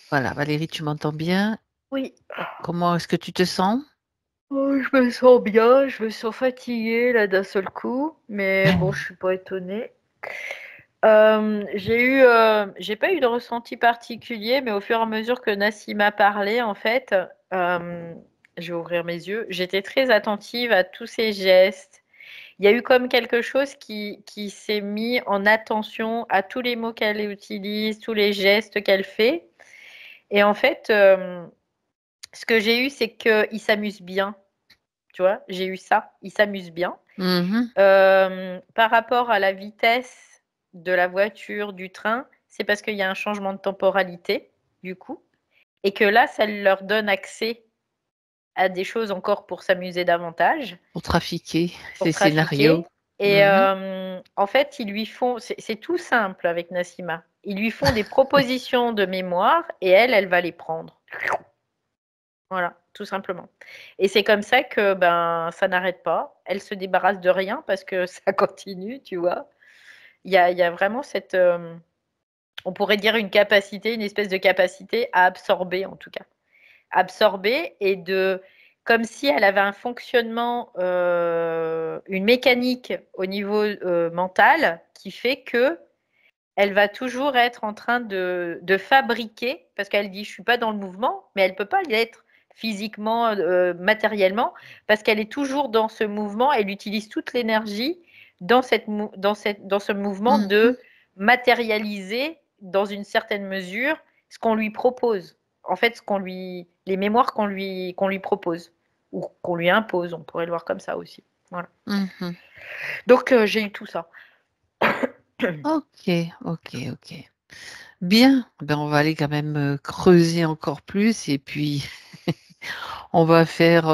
Voilà, Valérie, tu m'entends bien? Oui, Comment est-ce que tu te sens? oh, je me sens bien, je me sens fatiguée là d'un seul coup, mais bon, je suis pas étonnée. J'ai pas eu de ressenti particulier, mais au fur et à mesure que Nassima parlait, en fait, euh, je vais ouvrir mes yeux. J'étais très attentive à tous ses gestes. Il y a eu comme quelque chose qui s'est mis en attention à tous les mots qu'elle utilise, tous les gestes qu'elle fait. Et en fait, ce que j'ai eu, c'est qu'il s'amuse bien. Tu vois, j'ai eu ça, il s'amuse bien. Mhm. Par rapport à la vitesse de la voiture, du train, c'est parce qu'il y a un changement de temporalité, du coup, et que là, ça leur donne accès à des choses encore pour s'amuser davantage, Pour trafiquer pour ces scénarios. trafiquer. Et Mhm. en fait, ils lui font, c'est tout simple avec Nassima. Ils lui font des propositions de mémoire et elle va les prendre. Voilà, tout simplement. Et c'est comme ça que ben ça n'arrête pas. Elle se débarrasse de rien parce que ça continue, tu vois. Il y a vraiment cette, on pourrait dire une capacité, une espèce de capacité à absorber en tout cas. Absorber et de, comme si elle avait un fonctionnement, une mécanique au niveau mental qui fait que elle va toujours être en train de fabriquer, parce qu'elle dit je suis pas dans le mouvement, mais elle peut pas l'être physiquement, matériellement, parce qu'elle est toujours dans ce mouvement, elle utilise toute l'énergie dans ce mouvement Mhm. de matérialiser dans une certaine mesure ce qu'on lui propose. En fait, les mémoires qu'on lui propose ou qu'on lui impose, on pourrait le voir comme ça aussi. Voilà. Mhm. Donc j'ai eu tout ça. Ok, ok, ok. Bien, ben on va aller quand même creuser encore plus et puis on va faire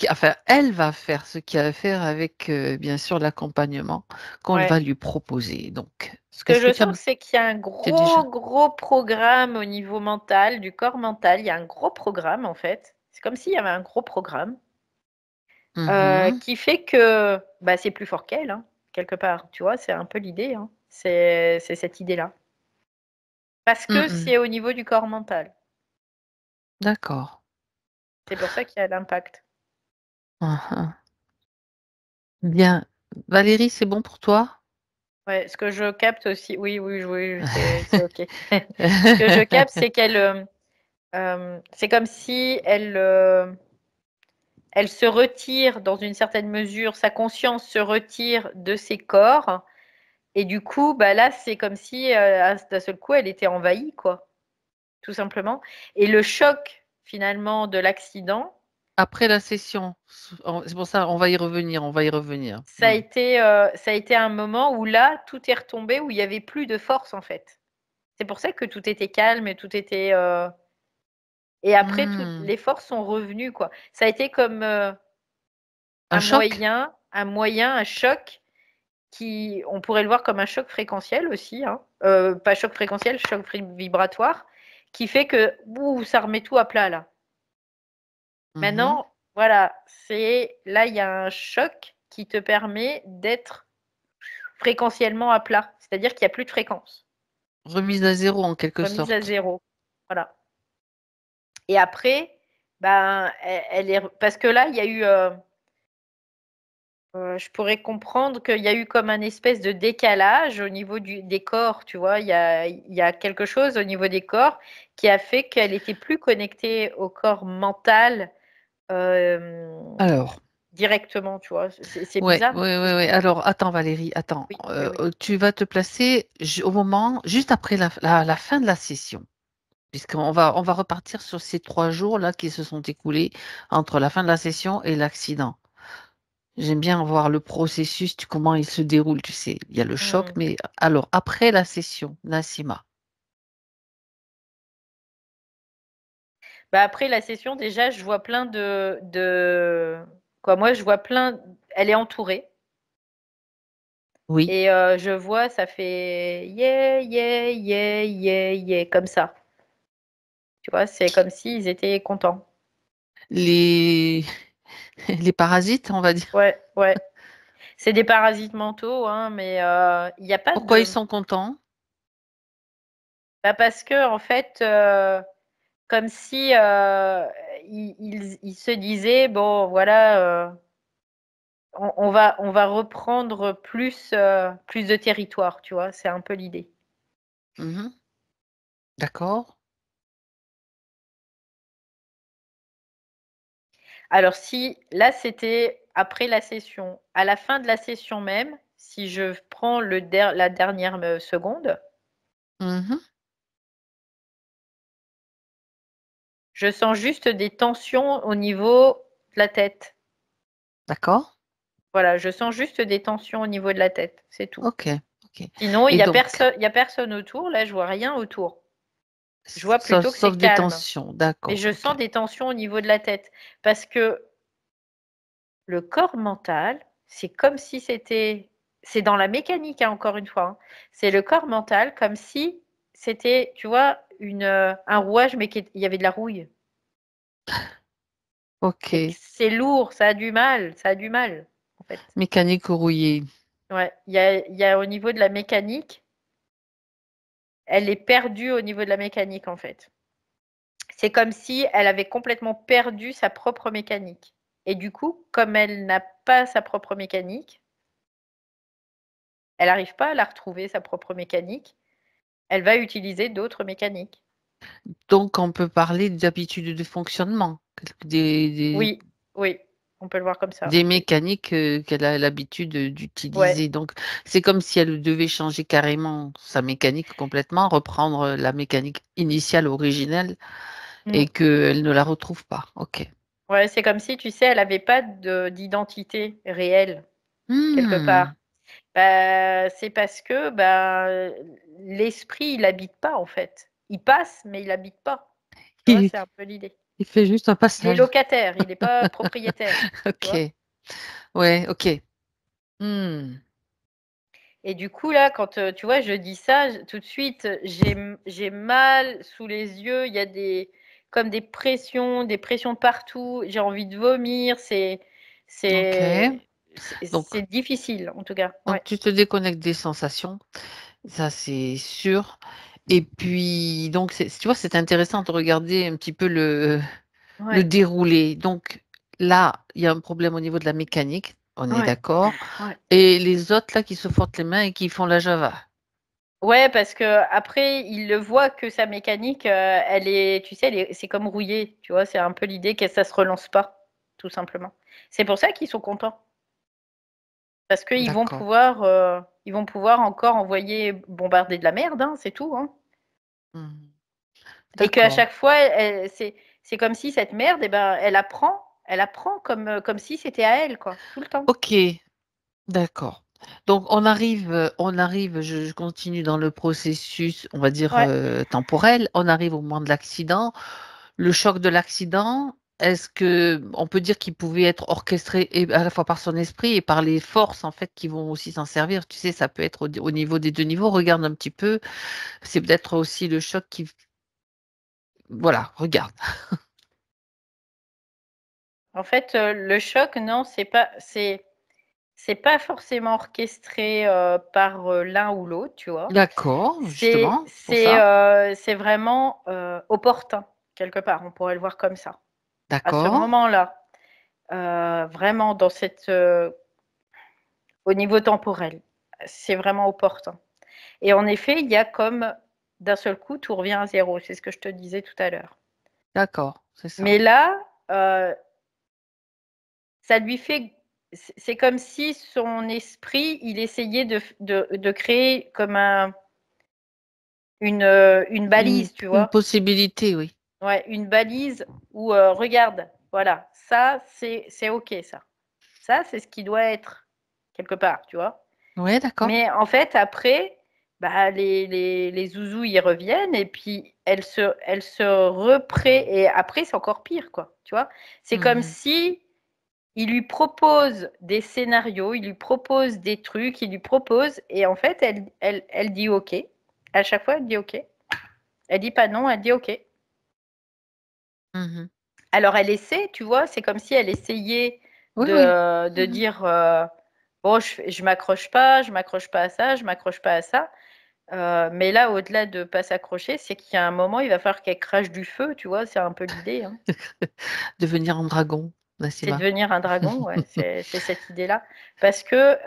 enfin, elle va faire ce qu'il y a à faire avec, bien sûr, l'accompagnement qu'on Ouais. va lui proposer. Donc, Ce que est-ce que je tu as sens, c'est qu'il y a un tu as déjà? gros programme au niveau mental, du corps mental. Il y a un gros programme, en fait. C'est comme s'il y avait un gros programme Mhm. qui fait que bah, c'est plus fort qu'elle, hein, quelque part. Tu vois, c'est un peu l'idée. Hein. C'est cette idée-là. Parce que Mhm. c'est au niveau du corps mental. D'accord. C'est pour ça qu'il y a l'impact. Mhm. Bien. Valérie, c'est bon pour toi? Ouais, ce que je capte aussi, oui, oui, oui, c'est OK. Ce que je capte, c'est qu'elle, c'est comme si elle se retire dans une certaine mesure, sa conscience se retire de ses corps et du coup, bah là, c'est comme si, d'un seul coup, elle était envahie, quoi, tout simplement et le choc, finalement, de l'accident, Après la session, c'est pour ça, on va y revenir, on va y revenir. Hmm. ça a été un moment où là, tout est retombé, où il y avait plus de force, en fait. C'est pour ça que tout était calme et tout était, et après toutes Hmm. les forces sont revenues, quoi. Ça a été comme, Un choc? un choc qui, on pourrait le voir comme un choc fréquentiel aussi, hein. Pas choc fréquentiel, choc vibratoire, qui fait que ouh, ça remet tout à plat là. Mhm. Maintenant, voilà, c'est là il y a un choc qui te permet d'être fréquentiellement à plat, c'est-à-dire qu'il n'y a plus de fréquence, Remise à zéro en quelque remise à sorte. zéro. Voilà. Et après, ben, elle est parce que là il y a eu, je pourrais comprendre qu'il y a eu comme un espèce de décalage au niveau des corps, tu vois. Il y a quelque chose au niveau des corps qui a fait qu'elle était plus connectée au corps mental euh, Alors, directement, tu vois. C'est ouais, bizarre, ouais, ce que je ouais, ouais. dis. Alors, attends, Valérie, attends. Oui, oui, oui. Tu vas te placer au moment, juste après la fin de la session. On va repartir sur ces 3 jours-là qui se sont écoulés entre la fin de la session et l'accident. J'aime bien voir le processus, comment il se déroule, tu sais. Il y a le choc, Mm. mais alors, après la session, Nassima. Bah, après la session, déjà, je vois plein quoi, moi, je vois plein. Elle est entourée. Oui. Et je vois, ça fait yeah, yeah, yeah, yeah, yeah, comme ça. Tu vois, c'est comme s'ils étaient contents. Les, les parasites, on va dire. Ouais, ouais. C'est des parasites mentaux, hein, mais il n'y a pas Pourquoi ils de. sont contents? Parce que en fait, comme si il se disait bon voilà, on va reprendre plus de territoire, tu vois, c'est un peu l'idée. Mhm. D'accord. Alors si là c'était après la session, à la fin de la session même, si je prends la dernière seconde, Mhm. je sens juste des tensions au niveau de la tête. D'accord. Voilà, je sens juste des tensions au niveau de la tête, c'est tout. Ok. Ok. Sinon, Et donc, il y a personne autour, là je vois rien autour. Je vois sauf, plutôt que c'est sauf des calme. tensions. Mais D'accord. je Ok. sens des tensions au niveau de la tête parce que le corps mental, c'est comme si c'est dans la mécanique, hein, encore une fois, hein. C'est le corps mental comme si c'était, tu vois, un rouage, mais il y avait de la rouille. Ok. C'est lourd, ça a du mal, en fait. Mécanique rouillée. Ouais, il y a au niveau de la mécanique, elle est perdue au niveau de la mécanique, en fait. C'est comme si elle avait complètement perdu sa propre mécanique. Et du coup, comme elle n'a pas sa propre mécanique, elle n'arrive pas à la retrouver, sa propre mécanique, elle va utiliser d'autres mécaniques. Donc, on peut parler d'habitudes de fonctionnement, des, des, Oui, oui, on peut le voir comme ça. des mécaniques qu'elle a l'habitude Ouais. d'utiliser. Donc, c'est comme si elle devait changer carrément sa mécanique complètement, reprendre la mécanique initiale, originelle, et Mm. qu'elle ne la retrouve pas. Ok. Ouais, c'est comme si, tu sais, elle n'avait pas d'identité réelle, quelque Hmm. part. C'est parce que l'esprit, il n'habite pas, en fait. Il passe, mais il n'habite pas. Tu vois, Il, c'est un peu l'idée. il fait juste un Il est passage. locataire, il n'est pas propriétaire. Tu vois. Ok. Ouais, ok. Hmm. Et du coup, là, quand tu vois, je dis ça, tout de suite, j'ai mal sous les yeux. Il y a comme des pressions partout. J'ai envie de vomir. Ok. Donc, C'est difficile, en tout cas. donc, Ouais, tu te déconnectes des sensations, ça c'est sûr. Et puis, donc, tu vois, c'est intéressant de regarder un petit peu le ouais, déroulé. Donc, là, il y a un problème au niveau de la mécanique, on est ouais, d'accord. ouais. Et les autres, là, qui se frottent les mains et qui font la Java. Ouais, parce que après, il le voit que sa mécanique, elle est, tu sais, c'est comme rouillé. Tu vois, c'est un peu l'idée que ça se relance pas, tout simplement. C'est pour ça qu'ils sont contents. Parce D'accord. ils vont pouvoir encore envoyer bombarder de la merde, hein, c'est tout, hein. Mhm. Et qu'à D'accord. chaque fois, c'est comme si cette merde, eh ben, elle apprend comme si c'était à elle, quoi, tout le temps. Ok, d'accord. Donc, on arrive, je continue dans le processus, on va dire, Ouais. temporel. On arrive au moment de l'accident. Le choc de l'accident, est-ce que on peut dire qu'il pouvait être orchestré à la fois par son esprit et par les forces en fait qui vont aussi s'en servir? Tu sais, ça peut être au niveau des deux niveaux. Regarde un petit peu. C'est peut-être aussi le choc qui, voilà, regarde. En fait, le choc, non, c'est pas forcément orchestré par l'un ou l'autre, tu vois. D'accord, justement, c'est pour ça. C'est vraiment opportun, quelque part. On pourrait le voir comme ça. À ce D'accord, moment-là, vraiment au niveau temporel, c'est vraiment opportun. Et en effet, il y a comme d'un seul coup, tout revient à zéro. C'est ce que je te disais tout à l'heure. d'accord, c'est ça. Mais là, ça lui fait. C'est comme si son esprit, il essayait de créer comme une balise, tu Une vois. possibilité, oui. Ouais, une balise où, regarde, voilà, ça, c'est OK, ça. Ça, c'est ce qui doit être quelque part, tu vois. Oui, d'accord. Mais en fait, après, les zouzous, ils reviennent et puis elle se repré et après, c'est encore pire, quoi, tu vois? C'est comme Mhm. si il lui propose des scénarios, il lui propose des trucs, il lui propose et en fait, elle dit OK. À chaque fois, elle dit OK. Elle dit pas non, elle dit OK. Mhm. Alors elle essaie, tu vois? C'est comme si elle essayait Oui, oui. de Mhm. dire, «Bon, je m'accroche pas à ça, je m'accroche pas à ça». Mais là, au-delà de pas s'accrocher, c'est qu'il y a un moment, il va falloir qu'elle crache du feu, tu vois? C'est un peu l'idée, hein. Devenir un dragon, C'est Nassima. devenir un dragon, ouais, c'est cette idée-là. Parce que,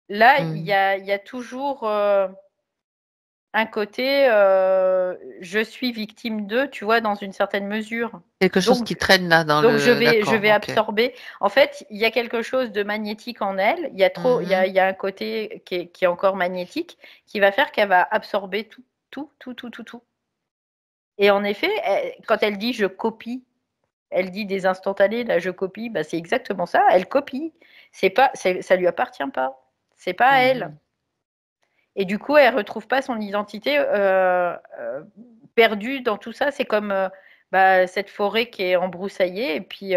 là, Mmh. il y a toujours, un côté, je suis victime d'eux, tu vois? Dans une certaine mesure. Quelque chose qui Donc traîne là dans donc le je d'accord, vais OK. absorber. En fait, il y a quelque chose de magnétique en elle. Mmh. Il y a un côté qui est encore magnétique, qui va faire qu'elle va absorber tout, tout, tout, tout, tout, tout. Et en effet, quand elle dit: «Je copie», elle dit des instantanés, là: «Je copie», bah, c'est exactement ça, elle copie. Ça lui appartient pas. C'est pas à elle. Mmh. Et du coup, elle retrouve pas son identité, perdue dans tout ça. C'est comme, bah, cette forêt qui est embroussaillée et puis,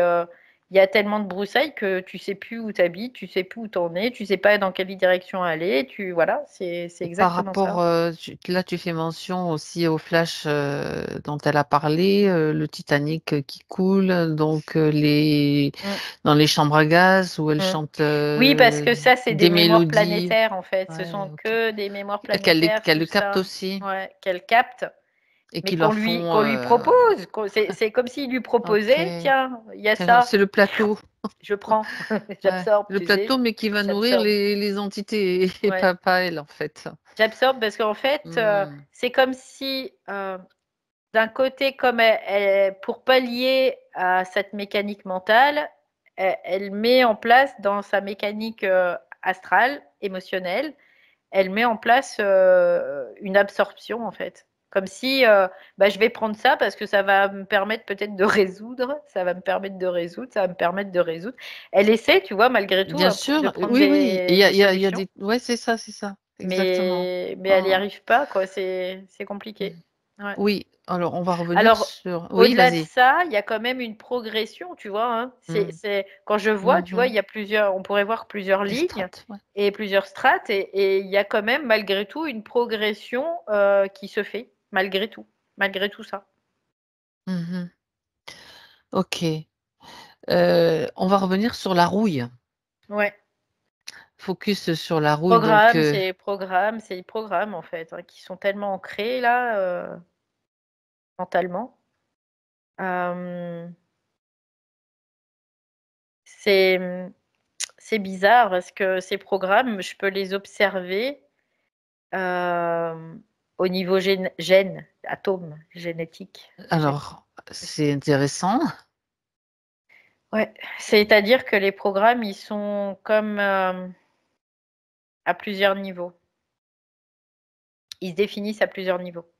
il y a tellement de broussailles que tu sais plus où tu habites, tu sais plus où tu en es, tu sais pas dans quelle direction aller, voilà, c'est Et par exactement rapport, ça. tu fais mention aussi au flash, dont elle a parlé, le Titanic, qui coule, donc les Mmh, dans les chambres à gaz où elle mmh. chante, Oui, parce que ça, c'est des des mémoires mélodies. planétaires, en fait. Ce Ouais, sont OK. que des mémoires Qu'elle planétaires, qu'elle tout le capte ça. aussi Ouais, qu'elle capte. et Mais qui leur font, qu'on lui propose, c'est comme s'il lui proposait: OK. «Tiens, il y a Tiens, ça, c'est le plateau. je prends, Ouais, j'absorbe», le tu sais? plateau, mais qui va nourrir J'absorbe, les entités et ouais. pas elle, en fait. J'absorbe parce qu'en fait, Mmh. c'est comme si, d'un côté, comme pour pallier à cette mécanique mentale, elle met en place dans sa mécanique, astrale, émotionnelle, elle met en place, une absorption, en fait. Comme si, bah, je vais prendre ça parce que ça va me permettre peut-être de résoudre, ça va me permettre de résoudre, ça va me permettre de résoudre. Elle essaie, tu vois, malgré tout, Bien sûr, de prendre oui, oui, il y a des il y a solutions, des ouais, c'est ça, exactement. mais elle y Mmh. arrive pas, quoi, c'est Mmh. compliqué. Ouais. Oui, alors on va revenir Alors, sur oui, au-delà de vas-y. ça, il y a quand même une progression, tu vois, hein. Mmh. C'est quand je vois, tu vois, Mmh. il y a plusieurs on pourrait voir plusieurs Les lignes strates, ouais. et plusieurs strates et il y a quand même malgré tout une progression, qui se fait, malgré tout ça. Mmh. OK. On va revenir sur la rouille. Ouais, Focus sur la rouille donc c'est les programmes en fait, hein, qui sont tellement ancrés là, mentalement. Hem, c'est, c'est bizarre parce que ces programmes, je peux les observer. Au niveau gènes, atomes génétiques, alors c'est intéressant. ouais, c'est-à-dire que les programmes, ils sont comme, à plusieurs niveaux. Ils se définissent à plusieurs niveaux.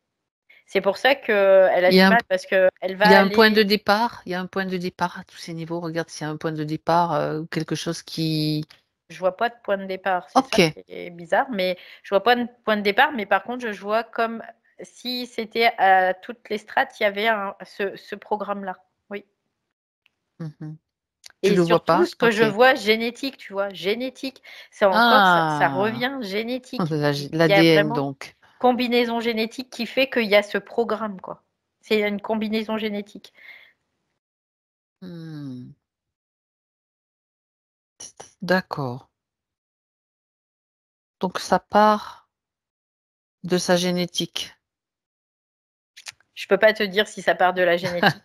C'est pour ça qu'elle a Il y du a un mal parce qu'elle va il y a un point de aller départ il y a un point de départ à tous ces niveaux. Regarde s'il y a un point de départ, quelque chose qui je vois pas de point de départ, c'est ça OK. qui est bizarre, mais je vois pas de point de départ, mais par contre, je vois comme si c'était à toutes les strates, il y avait ce programme-là. Oui. Mmh. Tu Et le vois surtout, pas? ce que je OK. vois génétique, tu vois? Génétique, c'est encore ça Ah! revient génétique. Il y a L'ADN vraiment donc. combinaison génétique qui fait qu'il y a ce programme, quoi. C'est une combinaison génétique. Mmh. D'accord. Donc ça part de sa génétique. Je peux pas te dire si ça part de la génétique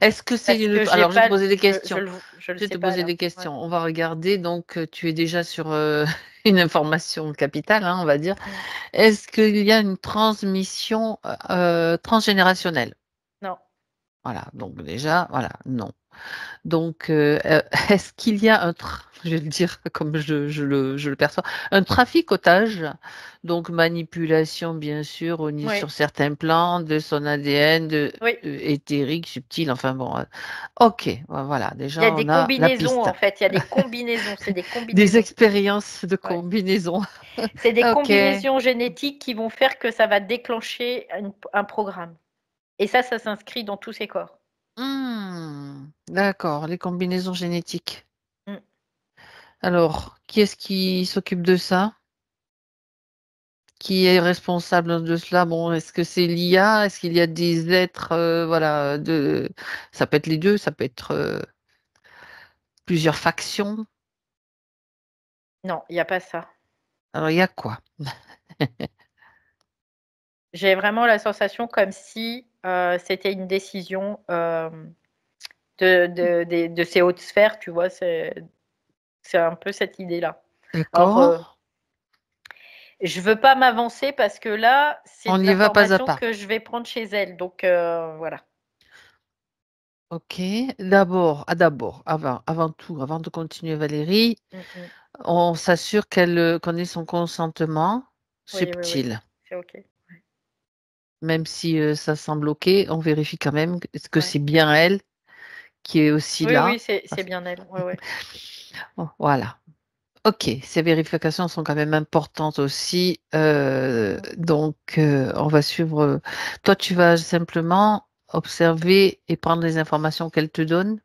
Est-ce que c'est parce une que j'ai alors je vais te pas poser des questions. je le Je vais sais te pas poser là. des Ouais. questions. On va regarder donc, tu es déjà sur, une information capitale, hein, on va dire. Mmh. Est-ce qu'il y a une transmission, transgénérationnelle? Non, Voilà, donc déjà, voilà, non. Donc, est-ce qu'il y a un je vais le dire comme je le perçois, un traficotage, donc manipulation bien sûr oui, sur certains plans de son ADN, oui. éthérique, subtil, enfin bon, OK, voilà, Il y a déjà des on a la combinaisons, piste. en fait, il y a des combinaisons, c'est des Des combinaisons. expériences de Ouais. combinaison. C'est des OK. combinaisons génétiques qui vont faire que ça va déclencher un programme et ça s'inscrit dans tous ces corps. D'accord, les combinaisons génétiques. Mmh. Alors, qui est-ce qui s'occupe de ça? Qui est responsable de cela? Bon, est-ce que c'est l'IA? Est-ce qu'il y a des êtres, voilà, ça peut être les 2, ça peut être, plusieurs factions. Non, il y a pas ça. Alors il y a quoi? J'ai vraiment la sensation comme si, c'était une décision, de ces hautes sphères, tu vois? C'est un peu cette idée-là. Alors, D'accord. je veux pas m'avancer parce que là, c'est On de y va pas à l'information pas. que je vais prendre chez elle, donc voilà. OK. D'abord, avant tout, avant de continuer Valérie, Mmh mh. on s'assure qu'on ait son consentement Oui, oui, oui, subtil. c'est OK. Même si, ça semble OK, on vérifie quand même est-ce que Ouais. c'est bien elle qui est aussi Oui, oui, là? c'est Parce bien elle. Ouais, ouais. bon, voilà. OK, ces vérifications sont quand même importantes aussi, Mmh. donc on va suivre, toi, tu vas simplement observer et prendre les informations qu'elle te donne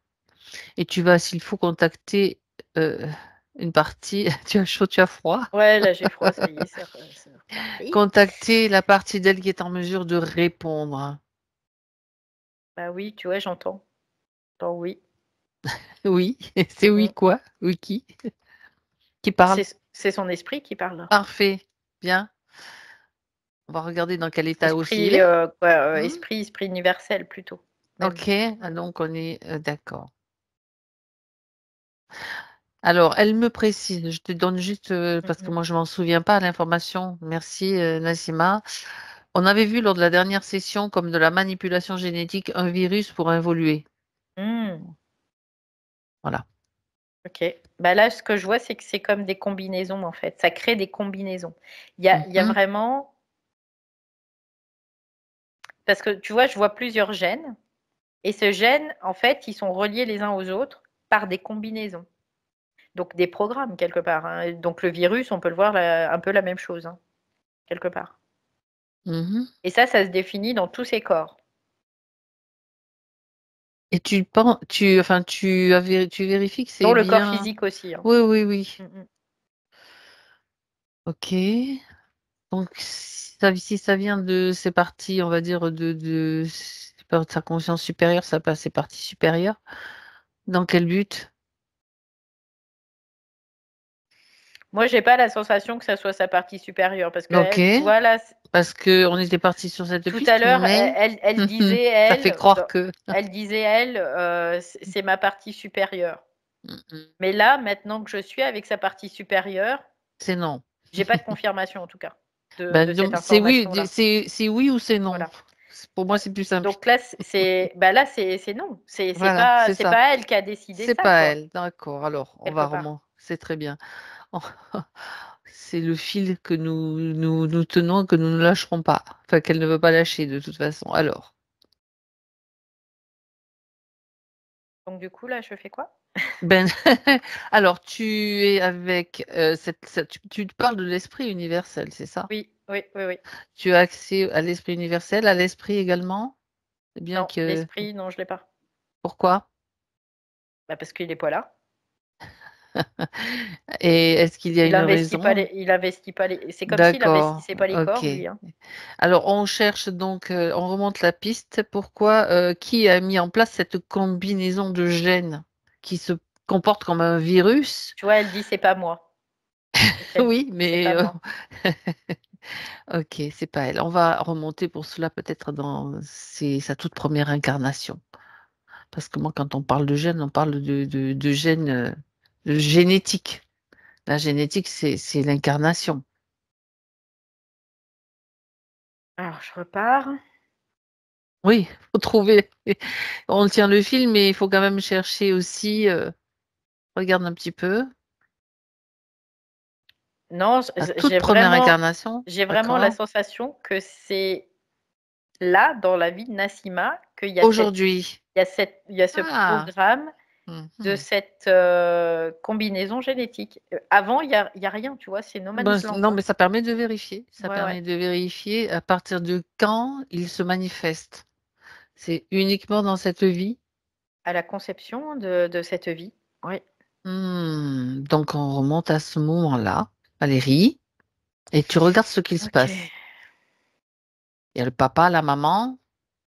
et tu vas, s'il faut, contacter, heu, une partie tu as chaud, tu as froid? Ouais, là, j'ai froid, ça y est, c'est reparti. Contacter la partie d'elle qui est en mesure de répondre. Bah oui, tu vois, j'entends oui. Oui, c'est Mmh oui mh. quoi? Oui qui? Qui parle? C'est son esprit qui parle là. Parfait, bien. On va regarder dans quel état aussi il Esprit, est. quoi, Mmh. esprit universel plutôt, même. OK, donc on est, d'accord. Alors elle me précise, je te donne juste, Mmh parce que mh. moi je m'en souviens pas l'information, merci, Nassima. On avait vu lors de la dernière session comme de la manipulation génétique, un virus pour évoluer. Mmh. Voilà. OK. Bah, là, ce que je vois, c'est que c'est comme des combinaisons, en fait. Ça crée des combinaisons. Il y a Mmh. vraiment parce que tu vois, je vois plusieurs gènes et ces gènes, en fait, ils sont reliés les uns aux autres par des combinaisons. Donc des programmes quelque part, hein. Donc le virus, on peut le voir un peu la même chose, hein, quelque part. Mmh. Et ça se définit dans tous ces corps. Et tu vérifies que Dans c'est le corps bien physique aussi, hein. oui, oui, oui. Mmh mh. OK. Donc si ça vient de ces parties, on va dire de sa conscience supérieure, ça passe ses parties supérieures. Dans quel but? Moi, j'ai pas la sensation que ça soit sa partie supérieure parce OK, qu'elle, tu vois là, parce qu'on était parti sur cette tout à piste, l'heure, mais elle disait ça fait elle, croire que «C'est ma partie supérieure». mmh mh, Mais là, maintenant que je suis avec sa partie supérieure, c'est non. j'ai pas de confirmation en tout cas de Ben, cette donc c'est oui, information-là. c'est oui ou c'est non. Voilà. Pour moi, c'est plus simple. Donc là, là, c'est non. C'est Voilà, pas c'est c'est ça. pas elle qui a décidé C'est ça, pas quoi, elle, d'accord, alors on quelque va part. c'est très bien. C'est le fil que nous tenons, que nous ne lâcherons pas, enfin qu'elle ne veut pas lâcher de toute façon. Alors, Donc du coup, là, je fais quoi? ben, alors tu es avec, tu parles de l'esprit universel, c'est ça? Oui, oui, oui, oui. Tu as accès à l'esprit universel, à l'esprit également? C'est bien Non, que l'esprit, non, je l'ai pas. pourquoi? Bah, parce qu'il est pas là. Et est-ce qu'il y a une raison? Il investit pas les c'est comme s'il D'accord, investissait pas les OK. corps, lui, hein. Alors on cherche donc, on remonte la piste. Pourquoi, qui a mis en place cette combinaison de gènes qui se comporte comme un virus? Tu vois, elle dit: «C'est pas moi». C'est ce qu'elle dit. Oui, «C'est mais pas moi». OK, c'est pas elle. On va remonter pour cela peut-être dans sa toute première incarnation. Parce que moi, quand on parle de gènes, on parle de gènes, de génétique. La génétique, c'est l'incarnation. Alors je repars. Oui, faut trouver. On tient le fil, mais il faut quand même chercher aussi, regarde un petit peu. Non, La toute première incarnation, j'ai vraiment la d'accord. sensation que c'est là, dans la vie de Nassima, qu'il y a Aujourd'hui. il y a ce Ah! programme Mmh de mh. cette, combinaison génétique. Avant, il y a rien, tu vois? C'est no Ben, man's land, non, hein. mais ça permet de vérifier. Ça Ouais, ouais. permet de vérifier à partir de quand il se manifeste. C'est uniquement dans cette vie? À la conception de cette vie. Oui. Donc on remonte à ce moment-là, Valérie, et tu regardes ce qu'il se OK. passe. Il y a le papa, la maman.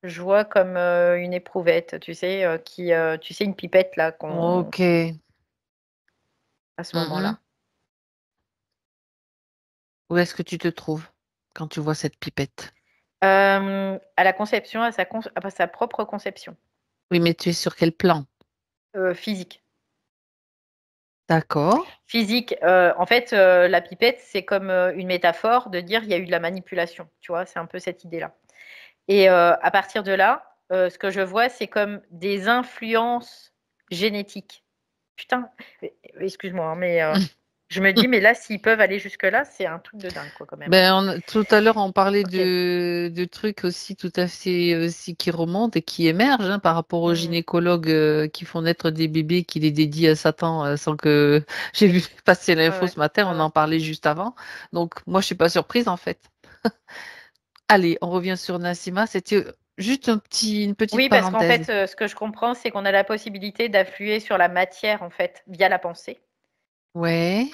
Je vois comme, une éprouvette, tu sais, tu sais, une pipette là qu'on OK. à ce Mmh mh. moment-là. Où est-ce que tu te trouves quand tu vois cette pipette? À la conception, à sa propre conception, Oui, mais tu es sur quel plan? physique. D'accord. Physique, en fait, la pipette, c'est comme, une métaphore de dire: «Il y a eu de la manipulation», tu vois? C'est un peu cette idée-là et à partir de là, ce que je vois, c'est comme des influences génétiques. Putain, excuse-moi, hein, mais je me dis: «Mais là, s'ils peuvent aller jusque-là, c'est un truc de dingue, quoi, quand même, hein». Ben, tout à l'heure, on parlait OK. de trucs aussi tout à fait aussi qui remontent et qui émergent hein, par rapport aux Mmh. gynécologues qui font naître des bébés qui les dédient à Satan sans que j'ai vu passer Ouais, l'info ouais. ce matin, Ouais, on ouais. en parlait juste avant. Donc moi, je suis pas surprise en fait. Allez, on revient sur Nassima. C'était juste une petite Oui, parce qu'en parenthèse. fait, ce que je comprends, c'est qu'on a la possibilité d'influer sur la matière, en fait, via la pensée. Ouais.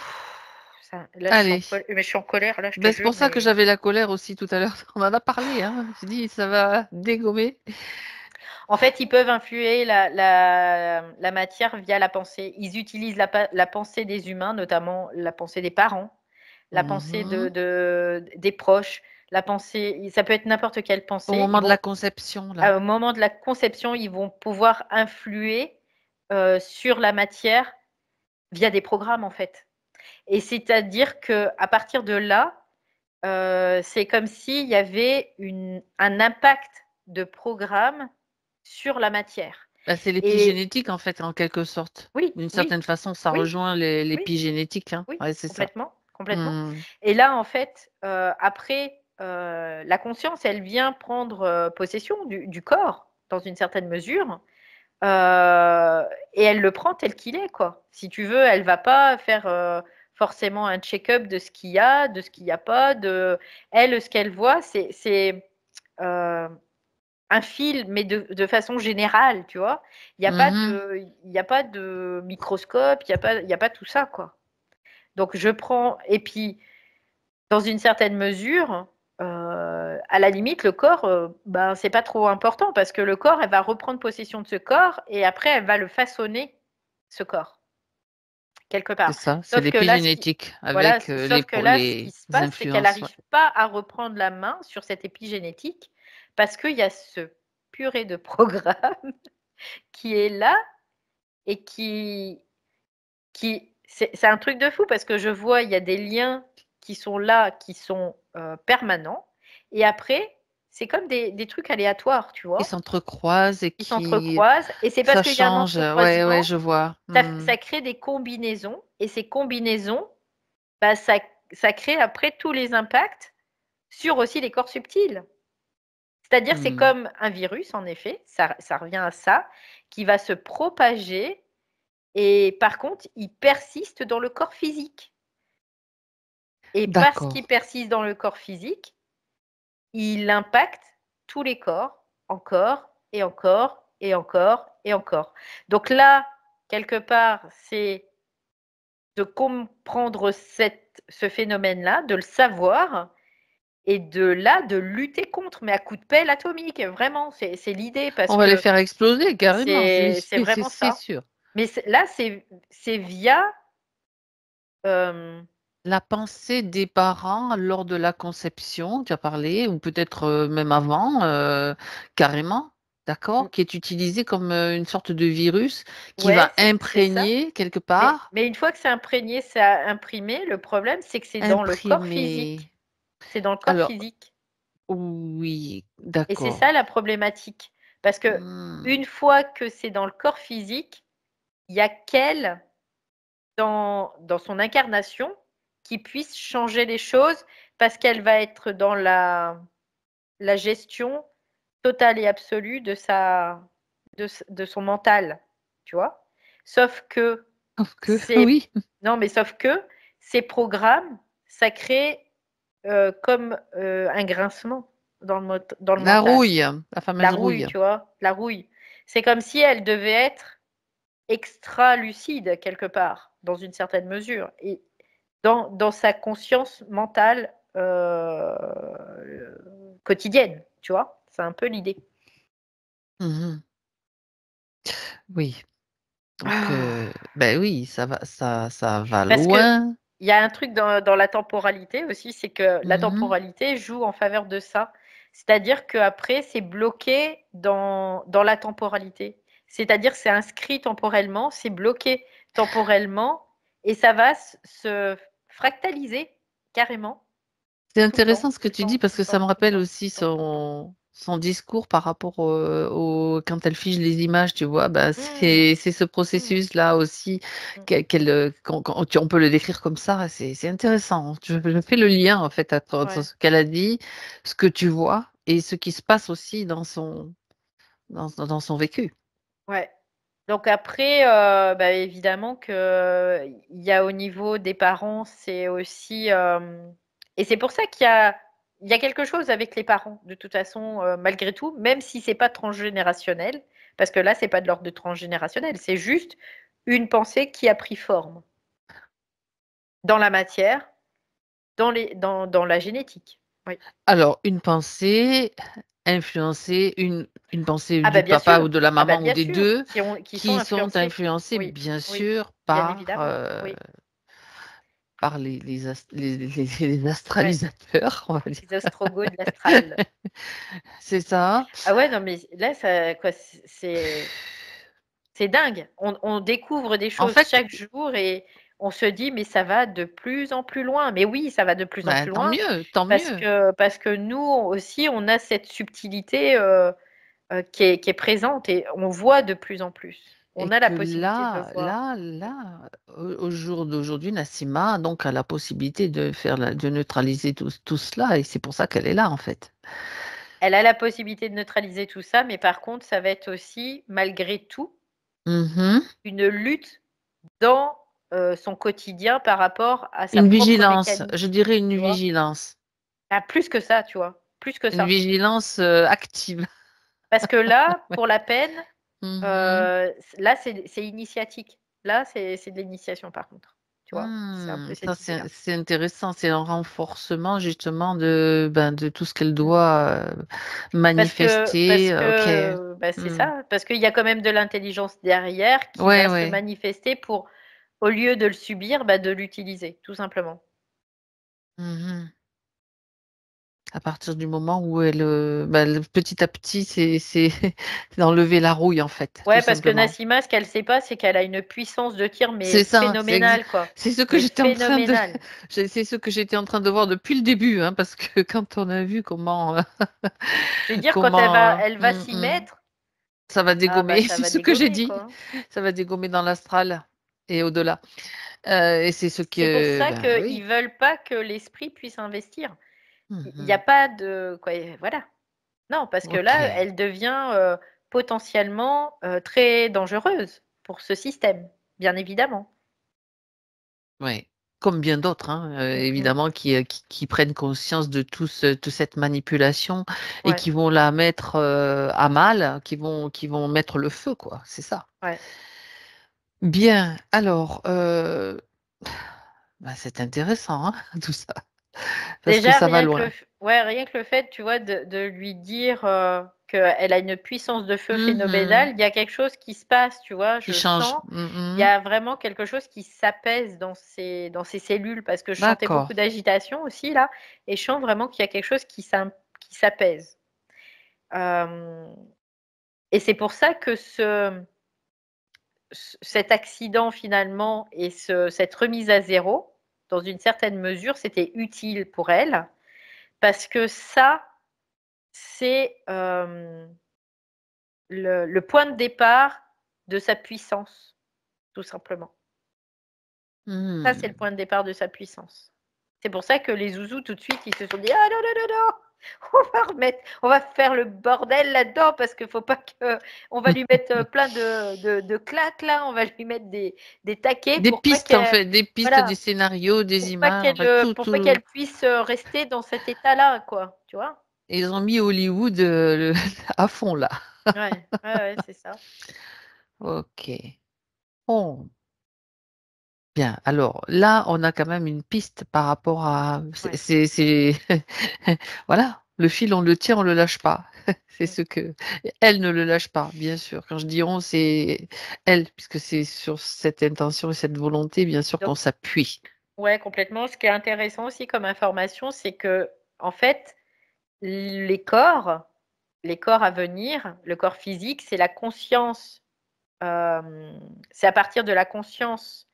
Ça là, Allez. je suis en colère, là, je te Ben, c'est jure, pour ça que mais j'avais la colère aussi tout à l'heure. On en a parlé, hein. J'ai dit, ça va dégommer. en fait, ils peuvent influer la matière via la pensée. Ils utilisent la pensée des humains, notamment la pensée des parents, la pensée Mhm. des proches, la pensée ça peut être n'importe quelle Au pensée. Ils moment de la vont conception, là. au moment de la conception, ils vont pouvoir influer, sur la matière via des programmes, en fait et c'est-à-dire qu'à partir de là, c'est comme s'il y avait un impact de programme sur la matière Bah, c'est et l'épigénétique, en fait, en quelque sorte. oui, D'une oui, certaine façon, ça oui, rejoint oui, l'épigénétique, hein. oui, Ouais, c'est ça. complètement, complètement Mmh. et là, en fait, après, la conscience, elle vient prendre, possession du corps, dans une certaine mesure, et elle le prend tel qu'il est, quoi. Si tu veux, elle va pas faire, forcément un check-up de ce qu'il y a, de ce qu'il y a pas, elle, ce qu'elle voit, heu, un fil, mais de façon générale, tu vois? Mmh. Il y a pas de microscope, il y a pas tout ça, quoi. Donc je prends et puis, dans une certaine mesure, à la limite, le corps, ben, c'est pas trop important parce que le corps, elle va reprendre possession de ce corps et après elle va le façonner, ce corps, quelque C'est part. ça, c'est Sauf que là, ce qui l'épigénétique voilà, avec, sauf que là, ce qui les se passe, c'est qu'elle influences, ouais. n'arrive pas à reprendre la main sur cette épigénétique parce qu'il y a ce purée de programme qui est là et qui c'est un truc de fou parce que je vois, il y a des liens qui sont là, qui sont, permanents et après, c'est comme des trucs aléatoires, tu Qui vois? s'entrecroisent et Qui qui s'entrecroisent et c'est parce ça qu'il y a un change, ouais, ouais, entrecroisement, je vois. Mmh. ça crée des combinaisons et ces combinaisons, bah, ça crée après tous les impacts sur aussi les corps subtils. C'est-à-dire, c'est Mmh. comme un virus en effet, ça revient à ça, qui va se propager et par contre, il persiste dans le corps physique. Et parce D'accord. qu'il persiste dans le corps physique, il impacte tous les corps, encore et encore et encore et encore. Donc là, quelque part, c'est de comprendre ce phénomène-là, de le savoir et de là, de lutter contre, mais à coups de pelle atomique, vraiment, c'est l'idée parce On va les que faire exploser carrément, c'est c'est vraiment c'est ça. sûr. Mais là, c'est via, hem La pensée des parents lors de la conception, tu as parlé, ou peut-être, même avant, carrément, d'accord? Qui est utilisé comme, une sorte de virus qui ouais, va c'est ça. imprégner quelque Mais part, une fois que c'est imprégné, c'est imprimé, le problème, c'est que c'est dans le corps imprimer. physique. C'est dans le corps Alors physique oui, et c'est ça d'accord. la problématique. Parce que Mmh, une fois que c'est dans le corps physique, il y a qu'elle, dans son incarnation, qui puisse changer les choses parce qu'elle va être dans la gestion totale et absolue de son mental, tu vois? Sauf que sauf que c'est oui, non, mais sauf que ces programmes, ça crée, comme, un grincement dans le la mental. rouille, la La fameuse rouille, rouille. tu vois? La rouille. C'est comme si elle devait être extra lucide quelque part, dans une certaine mesure et dans sa conscience mentale, quotidienne, tu vois? C'est un peu l'idée. Mmh. Oui, donc Ah! oui, ça va Parce que loin. il y a un truc dans la temporalité aussi, c'est que la Mmh. temporalité joue en faveur de ça. C'est-à-dire qu'après, c'est bloqué dans la temporalité. C'est-à-dire c'est inscrit temporellement, c'est bloqué temporellement et ça va se fractaliser carrément C'est tout le temps, intéressant ce que tout le tu dis temps, parce tout le que ça temps, me tout le rappelle temps, aussi tout le temps, tout le temps. son discours par rapport au quand elle fige les images, tu vois? Bah, Mmh, c'est ce mmh, processus-là aussi mmh. quand on peut le décrire comme ça, c'est intéressant. Je fais le lien en fait entre Ouais, ce qu'elle a dit, ce que tu vois et ce qui se passe aussi dans son vécu. ouais. Donc après, bah, évidemment que il y a au niveau des parents, c'est aussi, et c'est pour ça qu'il y a quelque chose avec les parents, de toute façon, malgré tout, même si c'est pas transgénérationnel, parce que là, c'est pas de l'ordre de transgénérationnel, c'est juste une pensée qui a pris forme dans la matière, dans la génétique. Oui. Alors une pensée influencer une pensée Ah bah, du bien papa sûr. ou de la Ah bah, maman ou bien des sûr, 2 qui sont qui sont influencés. influencés Oui, bien oui, sûr bien évidemment, oui. par les Ouais, astralisateurs, on va dire. les astrogos de l'astral. C'est ça. Ah ouais, non, mais là, ça, quoi, c'est dingue. On découvre des En choses fait, chaque jour et on se dit, mais ça va de plus en plus loin. Mais oui, ça va de plus en bah, plus loin tant mieux. parce que nous aussi, on a cette subtilité qui est présente et on voit de plus en plus. Et On a la que possibilité de le voir. au jour d'aujourd'hui, Nassima donc a la possibilité de neutraliser tout cela et c'est pour ça qu'elle est là, en fait. Elle a la possibilité de neutraliser tout ça, mais par contre, ça va être aussi, malgré tout, Mmh. une lutte dans son quotidien par rapport à sa Une propre vigilance, je mécanique, dirais une tu vois? vigilance. Ah, plus que ça, tu vois? Plus que Une ça. vigilance, active. Parce que là, pour la peine, Mmh. là, c'est initiatique. Là, c'est de l'initiation par contre, tu vois? C'est un peu Ça cette idée-là. c'est intéressant, c'est un renforcement justement de tout ce qu'elle Mmh. doit, manifester, OK. Bah, c'est Mmh. ça, parce qu'il y a quand même de l'intelligence derrière qui Ouais, va se ouais. manifester pour, au lieu de le subir, bah, de l'utiliser, tout simplement. Mmh. À partir du moment où elle, le petit à petit, c'est d'enlever la rouille en fait, tout Ouais, parce que simplement. Nassima, ce qu'elle sait pas, c'est qu'elle a une puissance de tir, mais C'est ça, phénoménale, quoi. c'est ce que Mais j'étais en train de phénoménale. c'est ce que j'étais en train de voir depuis le début, hein, parce que quand on a vu comment, Je veux dire, quand comment, elle va s'y mettre, ça va ah bah dégommer, ça c'est va ce que j'ai dégommer, dit. quoi. Ça va dégommer dans l'astral et au-delà. Et c'est ce C'est pour que ça ben qu'ils oui. veulent pas que l'esprit puisse investir. Il y a Mmh. pas de quoi, voilà. Non, parce que là, OK. elle devient, potentiellement, très dangereuse pour ce système, bien évidemment. Ouais. Comme bien d'autres, hein, Mmh mh. évidemment qui prennent conscience de toute cette manipulation et Ouais, qui vont la mettre, à mal, qui vont mettre le feu, quoi, c'est ça. ouais. Bien, alors, bah, c'est intéressant, hein, tout ça, parce que Déjà, ça va loin. rien que le fait, tu vois, de lui dire, qu'elle a une puissance de feu Mmh. phénoménale, il y a quelque chose qui se passe, tu vois? Qui Je change. sens, il y Mmh. a vraiment quelque chose qui s'apaise dans ses cellules parce que je sentais D'accord. beaucoup d'agitation aussi là et je sens vraiment qu'il y a quelque chose qui s'apaise. Hem Et c'est pour ça que cet accident finalement et cette remise à zéro, dans une certaine mesure, c'était utile pour elle parce que ça, c'est, le point de départ de sa puissance, tout simplement. Ça, c'est le Mmh. point de départ de sa puissance. C'est pour ça que les zouzous, tout de suite, ils se sont dit: «Ah non, non, non, non, on va faire le bordel là-dedans parce qu'il faut pas que on va lui mettre, plein de claques là, on va lui mettre des taquets Des pour pas pistes, en qu'elle, fait, des pistes, des voilà, scénarios, des images, en fait, pour pas qu'elle puisse, rester dans cet état-là, quoi», tu vois? ils ont mis Hollywood, le à fond, là. Ouais, ouais, ouais, c'est ça. OK. Bon. Bien, alors là, on a quand même une piste par rapport à Ouais. voilà, le fil, on le tient, on le lâche pas. C'est Mmh. ce que elle ne le lâche pas, bien sûr. Quand je dis on, c'est elle, puisque c'est sur cette intention et cette volonté, bien sûr, qu'on Donc s'appuie. Ouais, complètement. Ce qui est intéressant aussi comme information, c'est que, en fait, les corps à venir, le corps physique, c'est la conscience, c'est à partir de la conscience,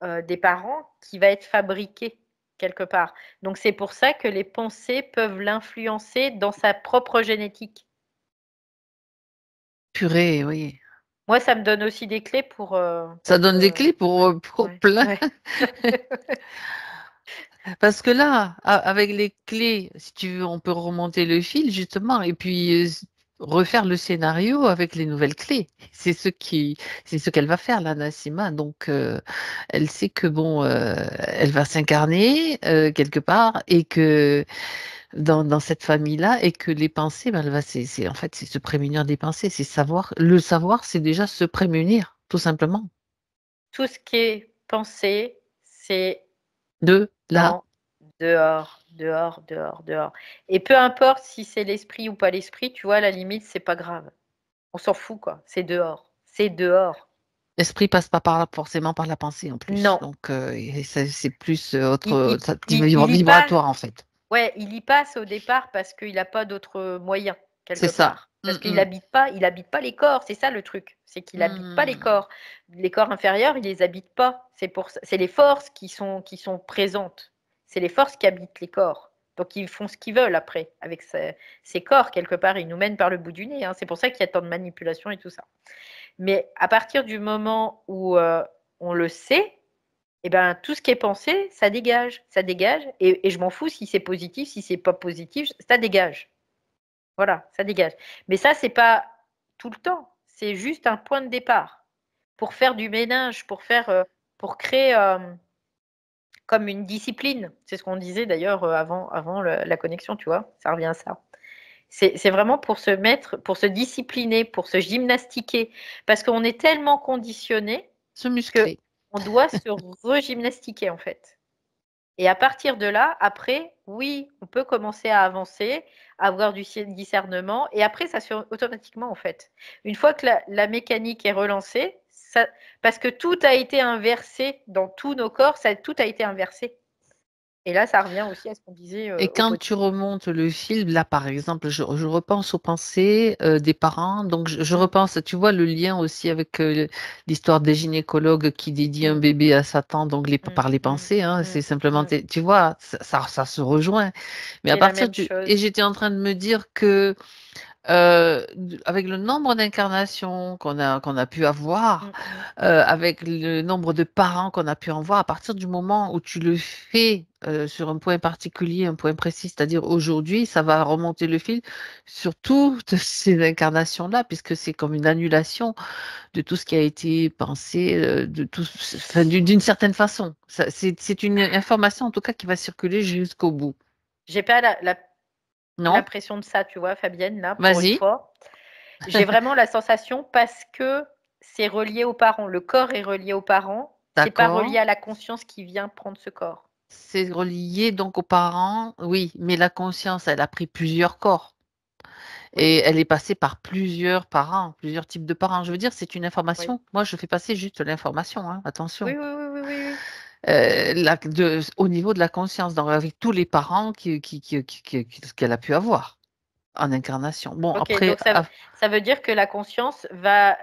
des parents qui va être fabriqué quelque part. Donc c'est pour ça que les pensées peuvent l'influencer dans sa propre génétique. Purée, oui. Moi, ça me donne aussi des clés Ça pour donne des que clés ouais, pour ouais, plein. ouais. Parce que là, avec les clés, si tu veux, on peut remonter le fil justement et puis refaire le scénario avec les nouvelles clés. C'est ce qu'elle va faire, là, Nassima. Donc, elle sait que bon, elle va s'incarner quelque part et que dans cette famille-là et que les pensées, ben, en fait, c'est se prémunir des pensées, c'est savoir. Le savoir, c'est déjà se prémunir, tout simplement. Tout ce qui est pensée, c'est De là, dans dehors, dehors, dehors, dehors. Et peu importe si c'est l'esprit ou pas l'esprit, tu vois, à la limite, c'est pas grave. On s'en fout, quoi. C'est dehors. C'est dehors. l'esprit passe pas forcément par la pensée en plus. Non. Donc, et c'est plus Il, autre, il, il y passe, vibratoire en fait. ouais, il y passe au départ parce qu'il n'a pas d'autres moyens, quelque C'est ça. part. Parce Mm, il habite pas les corps, c'est ça le truc. C'est qu'il habite pas les mm. corps. Les corps inférieurs, il les habite pas. C'est les forces qui sont présentes. C'est les forces qui habitent les corps. Donc ils font ce qu'ils veulent après avec ces corps quelque part. Ils nous mènent par le bout du nez, hein. C'est pour ça qu'il y a tant de manipulation et tout ça. Mais à partir du moment où on le sait, eh ben, tout ce qui est pensé, ça dégage, et je m'en fous si c'est positif, si c'est pas positif, ça dégage. Voilà, ça dégage. Mais ça, c'est pas tout le temps, c'est juste un point de départ pour faire du ménage, pour créer comme une discipline. C'est ce qu'on disait d'ailleurs avant la connexion, tu vois, ça revient à ça. C'est vraiment pour se mettre, pour se discipliner, pour se gymnastiquer, parce qu'on est tellement conditionné Se que muscler. on doit se regymnastiquer en fait. Et à partir de là, après, oui, on peut commencer à avancer, à avoir du discernement, et après, ça se fait automatiquement, en fait. Une fois que la mécanique est relancée, parce que tout a été inversé dans tous nos corps, tout a été inversé. Et là, ça revient aussi à ce qu'on disait Et au quand tu quotidien. remontes le fil, là par exemple, je repense aux pensées des parents. Donc je Mm, repense, tu vois, le lien aussi avec l'histoire des gynécologues qui dédient un mm, bébé à Satan, donc mm, par les mm, pensées, hein, c'est mm, simplement, mm. tu vois, ça se rejoint. Mais à C'est la partir même du... chose. Et j'étais en train de me dire que avec le nombre d'incarnations qu'on a pu avoir, Mm, mm, avec le nombre de parents qu'on a pu en voir, à partir du moment où tu le fais sur un point particulier, un point précis, c'est-à-dire aujourd'hui, ça va remonter le fil sur toutes ces incarnations-là, puisque c'est comme une annulation de tout ce qui a été pensé, de tout, enfin, d'une certaine façon. C'est une information en tout cas qui va circuler jusqu'au bout. J'ai pas Non? l'impression de ça, tu vois, Fabienne, là, pour une Vas-y. fois. J'ai vraiment la sensation parce que c'est relié aux parents. Le corps est relié aux parents. C'est pas relié D'accord. à la conscience qui vient prendre ce corps. C'est relié donc aux parents, oui, mais la conscience, elle a pris plusieurs corps Oui, et elle est passée par plusieurs parents, plusieurs types de parents. Je veux dire, c'est une oui. information. Moi, je fais passer juste l'information, hein, Oui, attention. oui, oui, oui, oui, oui. Au niveau de la conscience, donc avec tous les parents qu'elle a pu avoir en incarnation. Bon, Ok, après, donc ça veut dire que la conscience va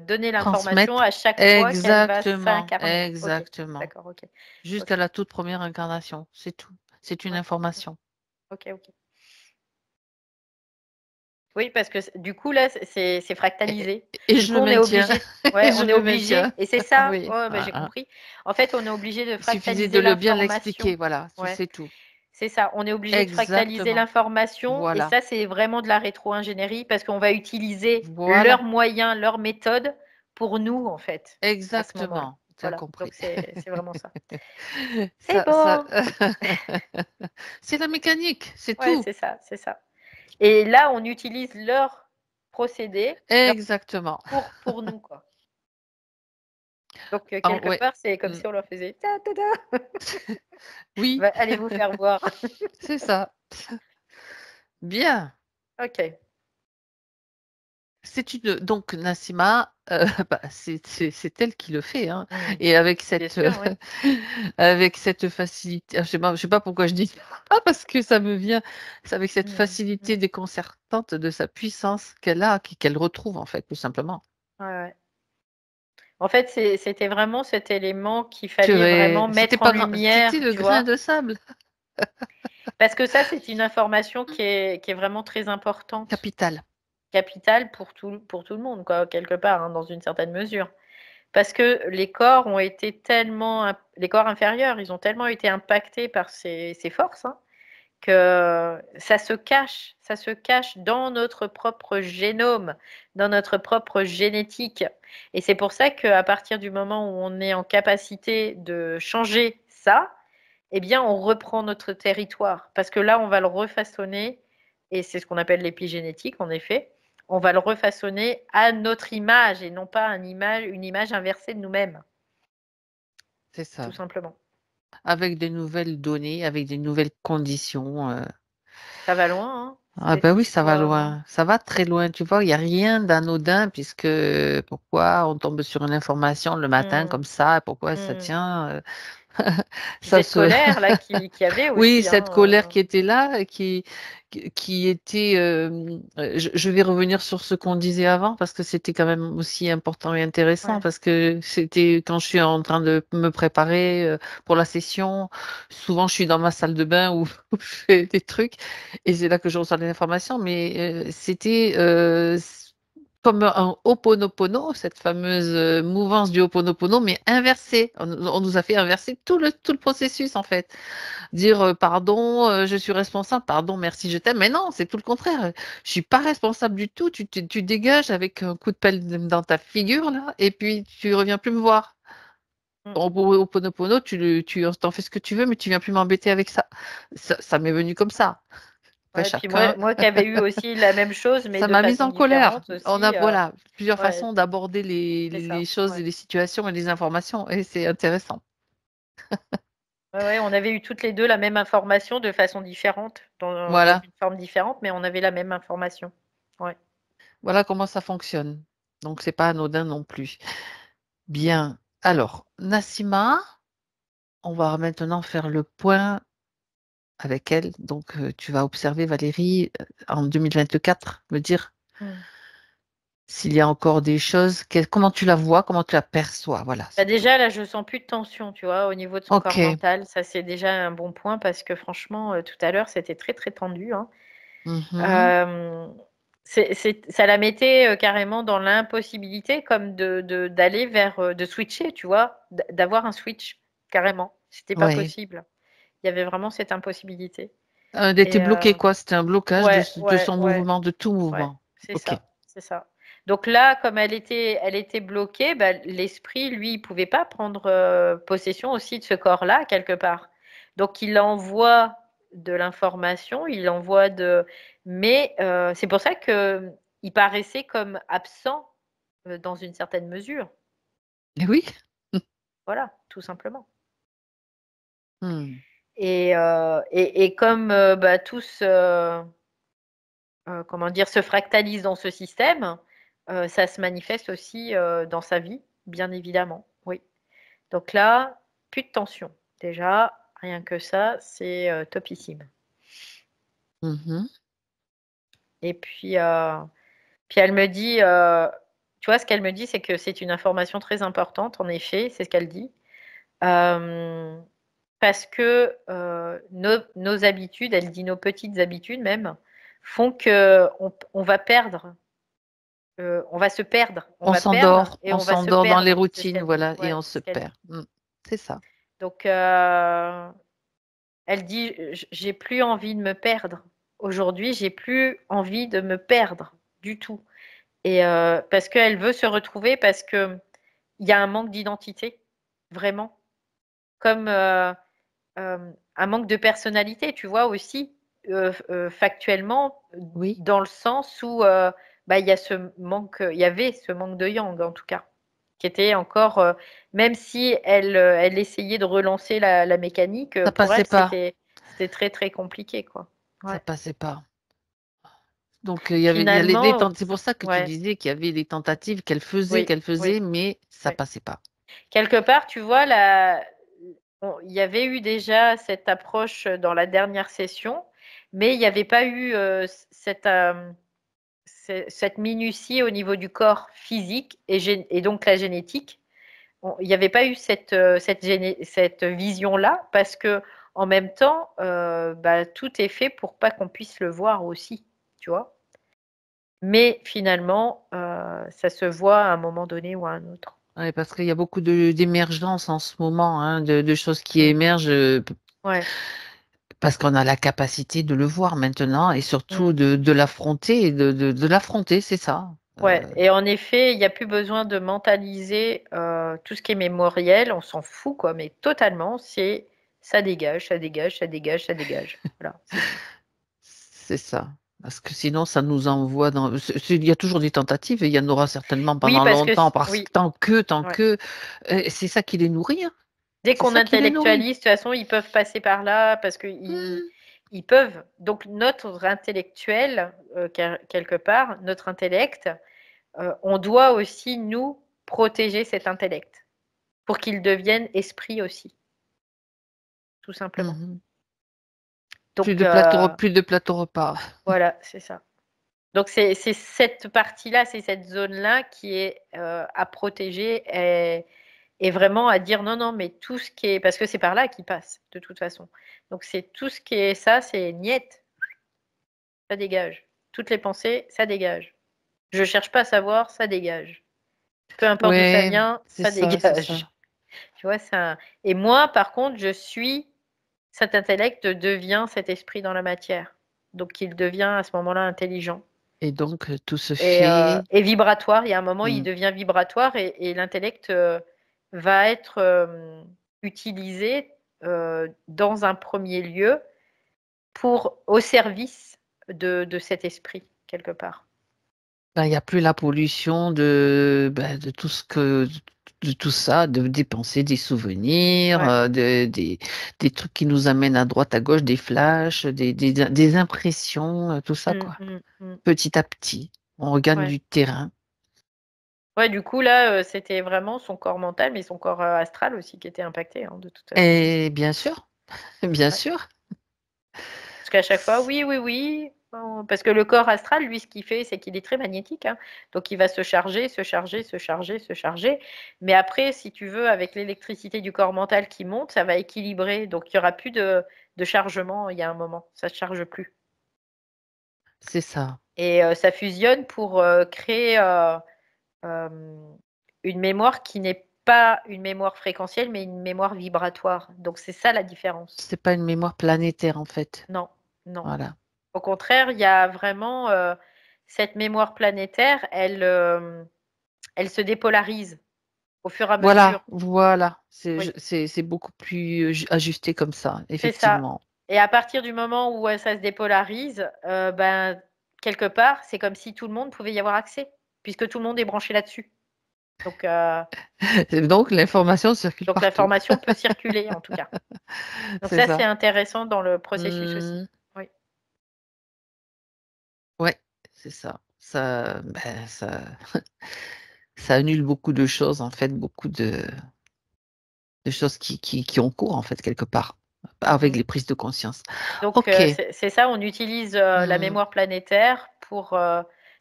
donner l'information transmettre à chaque fois qu'elle va exactement, s'incarner. Ok, exactement, d'accord, ok, jusqu'à ok, la toute première incarnation, c'est tout. C'est une ouais, ok, information. ok, ok. Oui, parce que du coup, là, c'est Et, fractalisé. et Du je coup, le on est maintiens. obligé. Et Ouais, je on est le obligé. maintiens. Et c'est ça. Oui. Ouais, bah, Ah, j'ai ah. compris. En fait, on est obligé de Il suffisait de fractaliser le bien l'expliquer, l'information. voilà, Ouais, c'est tout. c'est ça. On est obligé de fractaliser Exactement. l'information. Et Voilà. ça, c'est vraiment de la rétro-ingénierie parce qu'on va utiliser leurs Voilà. moyens, leurs méthodes pour nous, en fait, à ce moment-là. Exactement. Tu as Voilà. compris. Donc, c'est vraiment ça. C'est Ça... bon. c'est la mécanique, c'est Ouais, tout. c'est ça, c'est ça. Et là, on utilise leurs procédés, leurs Exactement. pour nous, quoi. Donc, quelque Ouais. part, c'est comme Mm. si on leur faisait ta ta ta. Oui, Va, allez vous faire voir. c'est ça. Bien. OK. C'est une donc Nassima. Bah, c'est elle qui le fait, hein, Mmh. et avec Bien cette, sûr, oui. avec cette facilité, je sais pas pourquoi je dis ça, parce que ça me vient, c'est avec cette Mmh. facilité Mmh. déconcertante de sa puissance qu'elle a, qu'elle retrouve, en fait, tout simplement. Ouais, ouais. En fait, c'était vraiment cet élément qu'il fallait Purée, vraiment c'était mettre en pas grand c'était lumière, le tu grain vois? de sable Parce que ça, c'est une information qui est vraiment très importante, capital. capitale pour tout le monde, quoi, quelque part, hein, dans une certaine mesure. Parce que les corps ont été tellement les corps inférieurs, ils ont tellement été impactés par ces forces, hein, que ça se cache dans notre propre génome, dans notre propre génétique. Et c'est pour ça qu'à partir du moment où on est en capacité de changer ça, eh bien, on reprend notre territoire. Parce que là, on va le refaçonner, et c'est ce qu'on appelle l'épigénétique, en effet. On va le refaçonner à notre image et non pas une image inversée de nous-mêmes, C'est ça. tout simplement. Avec des nouvelles données, avec des nouvelles conditions, Ça va loin, hein, ah cette bah oui, ça va histoire, hein. loin, ça va très loin, tu vois? Il y a rien d'anodin puisque pourquoi on tombe sur une information le matin Mmh. comme ça? Pourquoi ça Mmh. tient, Puis ça cette se colère là qui y avait oui, aussi, cette hein, colère qui était là, et qui était, je vais revenir sur ce qu'on disait avant parce que c'était quand même aussi important et intéressant, ouais. parce que c'était quand je suis en train de me préparer, pour la session, souvent je suis dans ma salle de bain où où je fais des trucs, et c'est là que je reçois des informations, mais, c'était, comme un Ho'oponopono, cette fameuse, mouvance du Ho'oponopono, mais inversée. On nous a fait inverser tout le processus, en fait. Dire, «Pardon, je suis responsable, pardon, merci, je t'aime», mais non, c'est tout le contraire. Je suis pas responsable du tout, tu dégages avec un coup de pelle dans ta figure là, et puis tu reviens plus me voir. Mmh. Au Ho'oponopono, tu en fais ce que tu veux, mais tu viens plus m'embêter avec ça. Ça m'est venu comme ça. Après Ouais, puis moi chacun, moi qui avais eu aussi la même chose, mais ça de m'a mise façon en colère. différente On a, aussi, voilà, plusieurs ouais, façons d'aborder les c'est les ça, choses et ouais. les situations et les informations, et c'est intéressant. Ouais, ouais, on avait eu toutes les 2 la même information de façon différente, dans Voilà, une forme différente, mais on avait la même information. Ouais. voilà comment ça fonctionne. Donc c'est pas anodin non plus. Bien. Alors, Nassima, on va maintenant faire le point avec elle. Donc, tu vas observer Valérie, en 2024, me dire Mmh. s'il y a encore des choses, comment tu la vois, comment tu la perçois. Voilà, Bah, c'est tout. déjà là, je sens plus de tension, tu vois? Au niveau de son corps OK. mental, ça c'est déjà un bon point parce que franchement, tout à l'heure, c'était très, très tendu, hein. Mmh. Hem, ça la mettait, carrément dans l'impossibilité comme d'aller vers, de switcher, tu vois? D'avoir un switch, carrément. C'était pas Ouais. possible. Il y avait vraiment cette impossibilité Elle était et bloquée, quoi, c'était un blocage ouais, de ouais, son ouais, mouvement, de tout ouais, mouvement. c'est OK. ça, c'est ça. Donc là, comme elle était bloquée, bah, l'esprit, lui, il pouvait pas prendre, possession aussi de ce corps-là, quelque part. Donc il envoie de l'information, il envoie mais c'est pour ça qu'il paraissait comme absent, dans une certaine mesure. Et oui. Voilà, tout simplement. Mmh. Et comme, bah, tous, comment dire? Se fractalise dans ce système, ça se manifeste aussi, dans sa vie, bien évidemment, oui. Donc là, plus de tension. Déjà, rien que ça, c'est, topissime. Mmh. Et puis elle me dit, tu vois, ce qu'elle me dit, c'est que c'est une information très importante, en effet, c'est ce qu'elle dit. Hem, Parce que, nos habitudes, elle dit: «Nos petites habitudes même», font qu'on va perdre, on va se perdre, on va perdre et On on va se s'endort dans les perdre, c'est ce routines, qu'elle dit. voilà, et Ouais, on c'est se ce qu'elle perd. dit. Mmh. C'est ça. Donc, elle dit: «J'ai plus envie de me perdre. Aujourd'hui, j'ai plus envie de me perdre du tout» et parce qu'elle veut se retrouver parce qu'il y a un manque d'identité, vraiment. Comme, un manque de personnalité, tu vois aussi, factuellement, Oui. dans le sens où, bah, il y avait ce manque de yang, en tout cas, qui était encore, même si elle essayait de relancer la mécanique, Ça pour passait elle, pas, c'était très, très compliqué, quoi. ça Ouais. passait pas. Donc il y a Finalement, c'est pour ça que tu ouais, disais qu'il y avait des tentatives qu'elle oui, oui, faisait, mais ça oui. passait pas. Quelque part, tu vois, il y avait eu déjà cette approche dans la dernière session, mais il n'y avait pas eu cette minutie au niveau du corps physique et donc la génétique. Il n'y avait pas eu cette vision-là parce que en même temps, bah, tout est fait pour pas qu'on puisse le voir aussi, tu vois. Mais finalement, ça se voit à un moment donné ou à un autre. Ouais, parce qu'il y a beaucoup d'émergence en ce moment, hein, de choses qui Mm. émergent Ouais. parce qu'on a la capacité de le voir maintenant et surtout Mm. de l'affronter, de l'affronter, c'est ça. Ouais. Et en effet, il n'y a plus besoin de mentaliser tout ce qui est mémoriel, on s'en fout, quoi, mais totalement, c'est ça dégage, ça dégage, ça dégage, ça dégage. Voilà, c'est tout. C'est ça. Parce que sinon, ça nous envoie dans. Il y a toujours des tentatives et il y en aura certainement Oui, pendant parce que longtemps, parce que oui, tant ouais. que, c'est ça qui les nourrit, hein. Dès C'est qu'on ça qui les nourrit. intellectualise, de toute façon, ils peuvent passer par là parce qu'ils Hmm. ils peuvent. Donc notre intellectuel, quelque part, notre intellect, on doit aussi nous protéger cet intellect pour qu'il devienne esprit aussi, tout simplement. Mhm. Donc Plus de plateau repas. voilà, c'est ça. Donc c'est cette partie-là, c'est cette zone-là qui est à protéger et vraiment à dire non, non, mais tout ce qui est, parce que c'est par là qu'il passe, de toute façon. Donc c'est tout ce qui est ça, c'est niet, ça dégage. Toutes les pensées, ça dégage. Je cherche pas à savoir, ça dégage. Peu importe d'où ça Ouais, vient, c'est ça ça, c'est dégage. ça. Tu vois, ça. Et moi, par contre, je suis cet intellect devient cet esprit dans la matière. Donc il devient à ce moment-là intelligent. Et donc, tout se fait. Et vibratoire. Il y a un moment, il Hmm. devient vibratoire et l'intellect va être utilisé dans un premier lieu au service de cet esprit, quelque part. Ben, il n'y a plus la pollution de tout de tout ça, de dépenser des souvenirs, Ouais. des trucs qui nous amènent à droite, à gauche, des flashs, des impressions, tout ça, Mm, quoi. mm, mm. Petit à petit, on regagne Ouais. du terrain. Ouais, du coup, là, c'était vraiment son corps mental, mais son corps astral aussi qui était impacté, hein, de toute façon. Et bien sûr, bien Ouais. sûr. Parce qu'à chaque fois, oui, oui, oui. Parce que le corps astral, lui, ce qu'il fait, c'est qu'il est très magnétique, hein. Donc, il va se charger, se charger, se charger, se charger. Mais après, si tu veux, avec l'électricité du corps mental qui monte, ça va équilibrer. Donc, il n'y aura plus de chargement. Il y a un moment, ça ne se charge plus. C'est ça. Et ça fusionne pour créer euh, une mémoire qui n'est pas une mémoire fréquentielle, mais une mémoire vibratoire. Donc, c'est ça la différence. C'est pas une mémoire planétaire, en fait. Non, non. Voilà. Au contraire, il y a vraiment cette mémoire planétaire, elle se dépolarise au fur et à mesure. Voilà. Oui, C'est beaucoup plus ajusté comme ça, c'est ça. effectivement. Et à partir du moment où ça se dépolarise, ben, quelque part, c'est comme si tout le monde pouvait y avoir accès, puisque tout le monde est branché là-dessus. Donc, euh, Donc, l'information circule donc partout. l'information peut circuler, en tout cas. Donc C'est ça, c'est ça. intéressant dans le processus aussi. Mmh, Oui. ouais, c'est ça. Ça annule beaucoup de choses, en fait, beaucoup de choses qui ont cours, en fait, quelque part, avec Mm. les prises de conscience. Donc, OK. c'est ça, on utilise la Mmh. mémoire planétaire pour...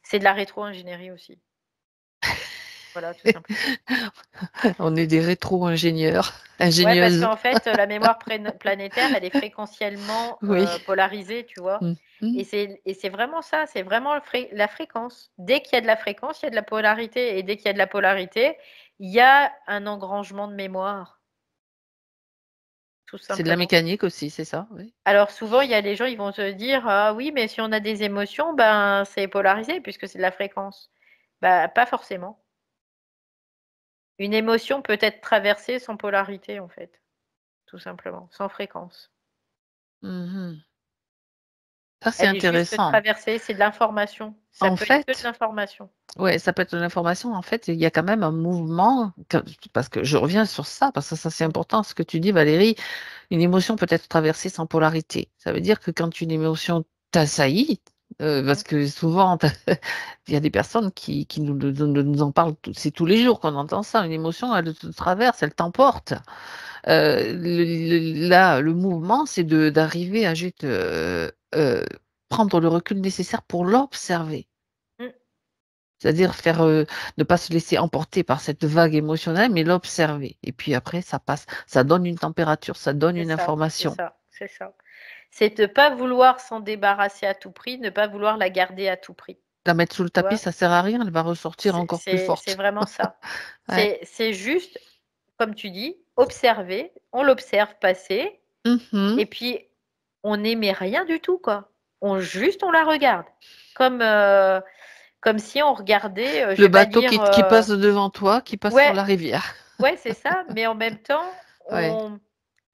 c'est de la rétro-ingénierie aussi. Voilà, tout simplement. On est des rétro-ingénieurs, Ouais, parce ingénieuses. qu'en fait, la mémoire planétaire, elle est fréquentiellement Oui. polarisée, tu vois. Mmh mh. Et c'est vraiment ça, c'est vraiment la fréquence. Dès qu'il y a de la fréquence, il y a de la polarité. Et dès qu'il y a de la polarité, il y a un engrangement de mémoire, tout C'est de la simplement. mécanique aussi, c'est ça? Oui. Alors souvent, il y a des gens, ils vont se dire, ah oui, mais si on a des émotions, ben c'est polarisé puisque c'est de la fréquence. Bah, pas forcément. Une émotion peut être traversée sans polarité, en fait, tout simplement, sans fréquence. Mmh. Ça, c'est Elle est juste intéressant. traversée, c'est de l'information. Ça En peut être que de fait, l'information. ouais, ça peut être de l'information. En fait, il y a quand même un mouvement, parce que je reviens sur ça, parce que ça, c'est Mm. important, ce que tu dis, Valérie. Une émotion peut être traversée sans polarité. Ça veut dire que quand une émotion t'assaillit, Parce que souvent, il y a des personnes qui nous en parlent, c'est tous les jours qu'on entend ça. Une émotion, elle te traverse, elle t'emporte. Là, le mouvement, c'est d'arriver à juste prendre le recul nécessaire pour l'observer. Mm. C'est-à-dire ne pas se laisser emporter par cette vague émotionnelle, mais l'observer. Et puis après, ça passe, ça donne une température, ça donne C'est une ça, c'est information. ça, c'est ça. C'est de ne pas vouloir s'en débarrasser à tout prix, ne pas vouloir la garder à tout prix. La mettre sous le Tu tapis, vois? ça sert à rien, elle va ressortir encore plus C'est forte. vraiment ça. Ouais. C'est juste, comme tu dis, observer, on l'observe passer, Mhm. et puis on n'émet rien du tout, quoi. On la regarde. Comme, comme si on regardait, je Le vais pas bateau dire, qui passe devant toi, qui passe sur ouais, la rivière. ouais, c'est ça, mais en même temps, Ouais.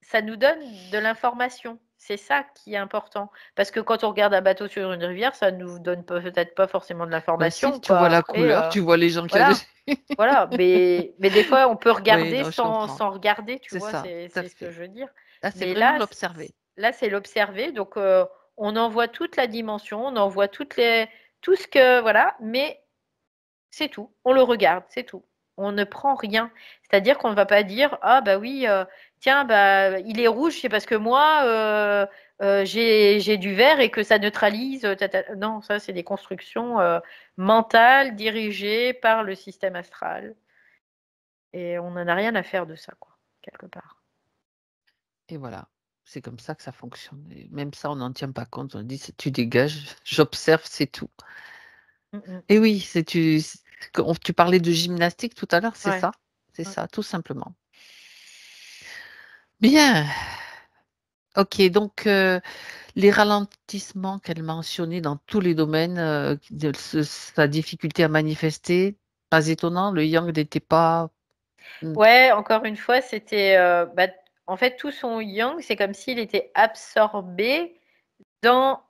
ça nous donne de l'information. C'est ça qui est important. Parce que quand on regarde un bateau sur une rivière, ça nous donne peut-être pas forcément de Ben si, l'information, tu vois quoi. la Après, couleur, tu vois les gens qu'il y a voilà, dessus. voilà. Mais des fois, on peut Oui, regarder non, je comprends. sans regarder, tu C'est vois, ça, tout à c'est ce que fait. je veux dire. Là, c'est Mais vraiment l'observer. là, c'est l'observer. Donc, on en voit toute la dimension, on en voit tout ce que, voilà, mais c'est tout. On le regarde, c'est tout. On ne prend rien. C'est-à-dire qu'on ne va pas dire: «Ah bah oui, tiens, bah, il est rouge, c'est parce que moi, j'ai du vert et que ça neutralise, non, ça, c'est des constructions, mentales dirigées par le système astral et on n'en a rien à faire de ça, quoi, quelque part. Et voilà. C'est comme ça que ça fonctionne. Et même ça, on n'en tient pas compte. On dit, tu dégages, j'observe, c'est tout. Mmh mh. Et oui, tu parlais de gymnastique tout à l'heure, c'est Ouais, ça. C'est ouais. ça, tout simplement. Bien. Ok, donc les ralentissements qu'elle mentionnait dans tous les domaines, sa difficulté à manifester, pas étonnant, le yang n'était pas. Hmm. Ouais, encore une fois, c'était, bah, en fait, tout son yang, c'est comme s'il était absorbé dans,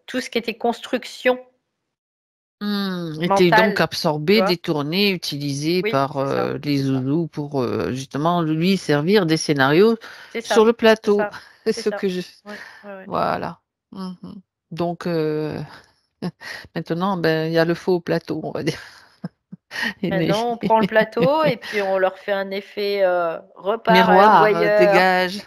tout ce qui était construction Était donc mentale, tu absorbé, vois? détourné, utilisé Oui, par c'est ça, les c'est ça, zouzous pour justement lui servir des scénarios c'est sur ça, le c'est plateau. ça, c'est Ce ça. que je. Ouais, ouais, ouais. Voilà. Mhm. Donc maintenant, ben, il y a le faux plateau, on va dire. Mais Maintenant, on prend le plateau et puis on leur fait un effet, repart à miroir, l'envoyeur, dégage.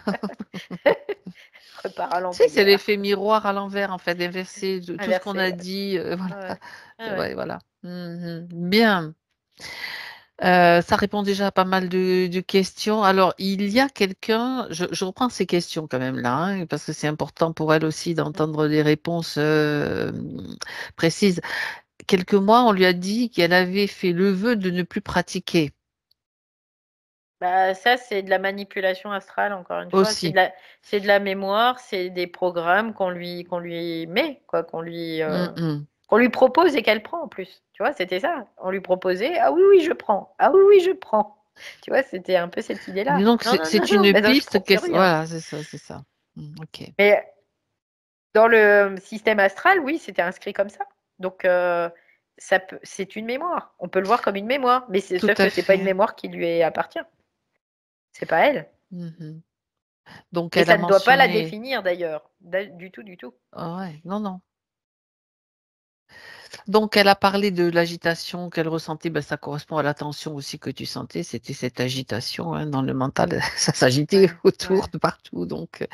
repart à Tu sais, c'est l'envoyeur, l'effet miroir à l'envers, en fait, inversé de tout ce qu'on inversé, a ouais. dit. Voilà. Ouais, ouais, ouais. Ouais, voilà. Mhm. Bien. Ça répond déjà à pas mal de questions. Alors, il y a quelqu'un, je reprends ces questions quand même là, hein, parce que c'est important pour elle aussi Mmh. d'entendre des réponses précises. Quelques mois, on lui a dit qu'elle avait fait le vœu de ne plus pratiquer Bah, ça, c'est de la manipulation astrale, encore une fois. aussi. C'est de la mémoire, c'est des programmes qu'on lui met, quoi, Mhm. qu'on lui propose et qu'elle prend en plus. Tu vois, c'était ça. On lui proposait: «Ah oui, oui, je prends. Ah oui, oui, je prends». Tu vois, c'était un peu cette idée-là. Donc, «Non, non, non, c'est non, une mais non, je prends piste. plus rien». Voilà, c'est ça, c'est ça. Ok. Mais dans le système astral, oui, c'était inscrit comme ça. Donc, c'est une mémoire. On peut le voir comme une mémoire, mais Tout sauf à que c'est pas une fait. mémoire qui lui appartient. C'est pas elle. Mhm. Donc, Et elle a ça ne doit pas la mentionné. définir d'ailleurs, du tout, du tout. Ah ouais, non, non. Donc, elle a parlé de l'agitation qu'elle ressentait. Ben, ça correspond à la tension aussi que tu sentais. C'était cette agitation hein, dans le mental. Ça s'agitait Ouais, autour ouais, de partout. Donc,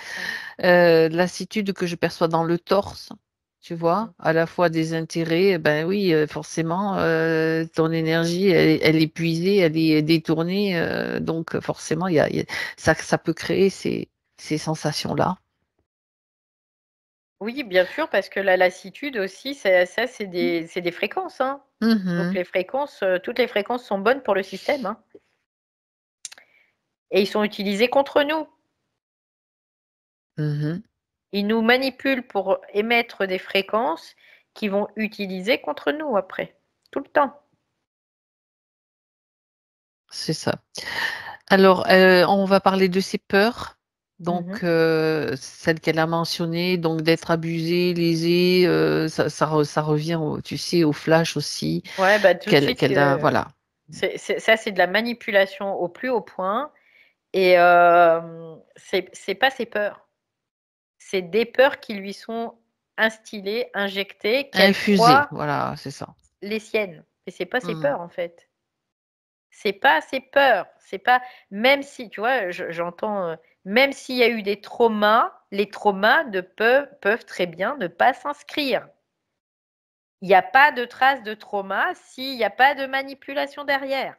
ouais. lassitude que je perçois dans le torse, tu Mmh. vois, à la fois des intérêts. Ben oui, forcément, ton énergie, elle est épuisée, elle est détournée. Donc, forcément, ça peut créer ces sensations-là. Oui, bien sûr, parce que la lassitude aussi, c'est des fréquences, hein. Donc Mhm, les fréquences, toutes les fréquences sont bonnes pour le système, hein, et ils sont utilisés contre nous. mhm, Ils nous manipulent pour émettre des fréquences qu'ils vont utiliser contre nous après, tout le temps. c'est ça. Alors, on va parler de ses peurs. Mmh. Donc, celle qu'elle a mentionnées, donc d'être abusée, lésée, ça revient, tu sais, au flash aussi, Ouais, bah, tout de suite qu'elle a, que voilà. c'est de la manipulation au plus haut point et c'est pas ses peurs. C'est des peurs qui lui sont instiller, injecter, qu'elle Infusé, croit voilà, c'est ça. les siennes. Et c'est pas ses Mmh. peurs, en fait. C'est pas ses peurs. C'est pas même si, tu vois, j'entends, même s'il y a eu des traumas, les traumas peuvent très bien ne pas s'inscrire. Il y a pas de trace de trauma s'il y a pas de manipulation derrière.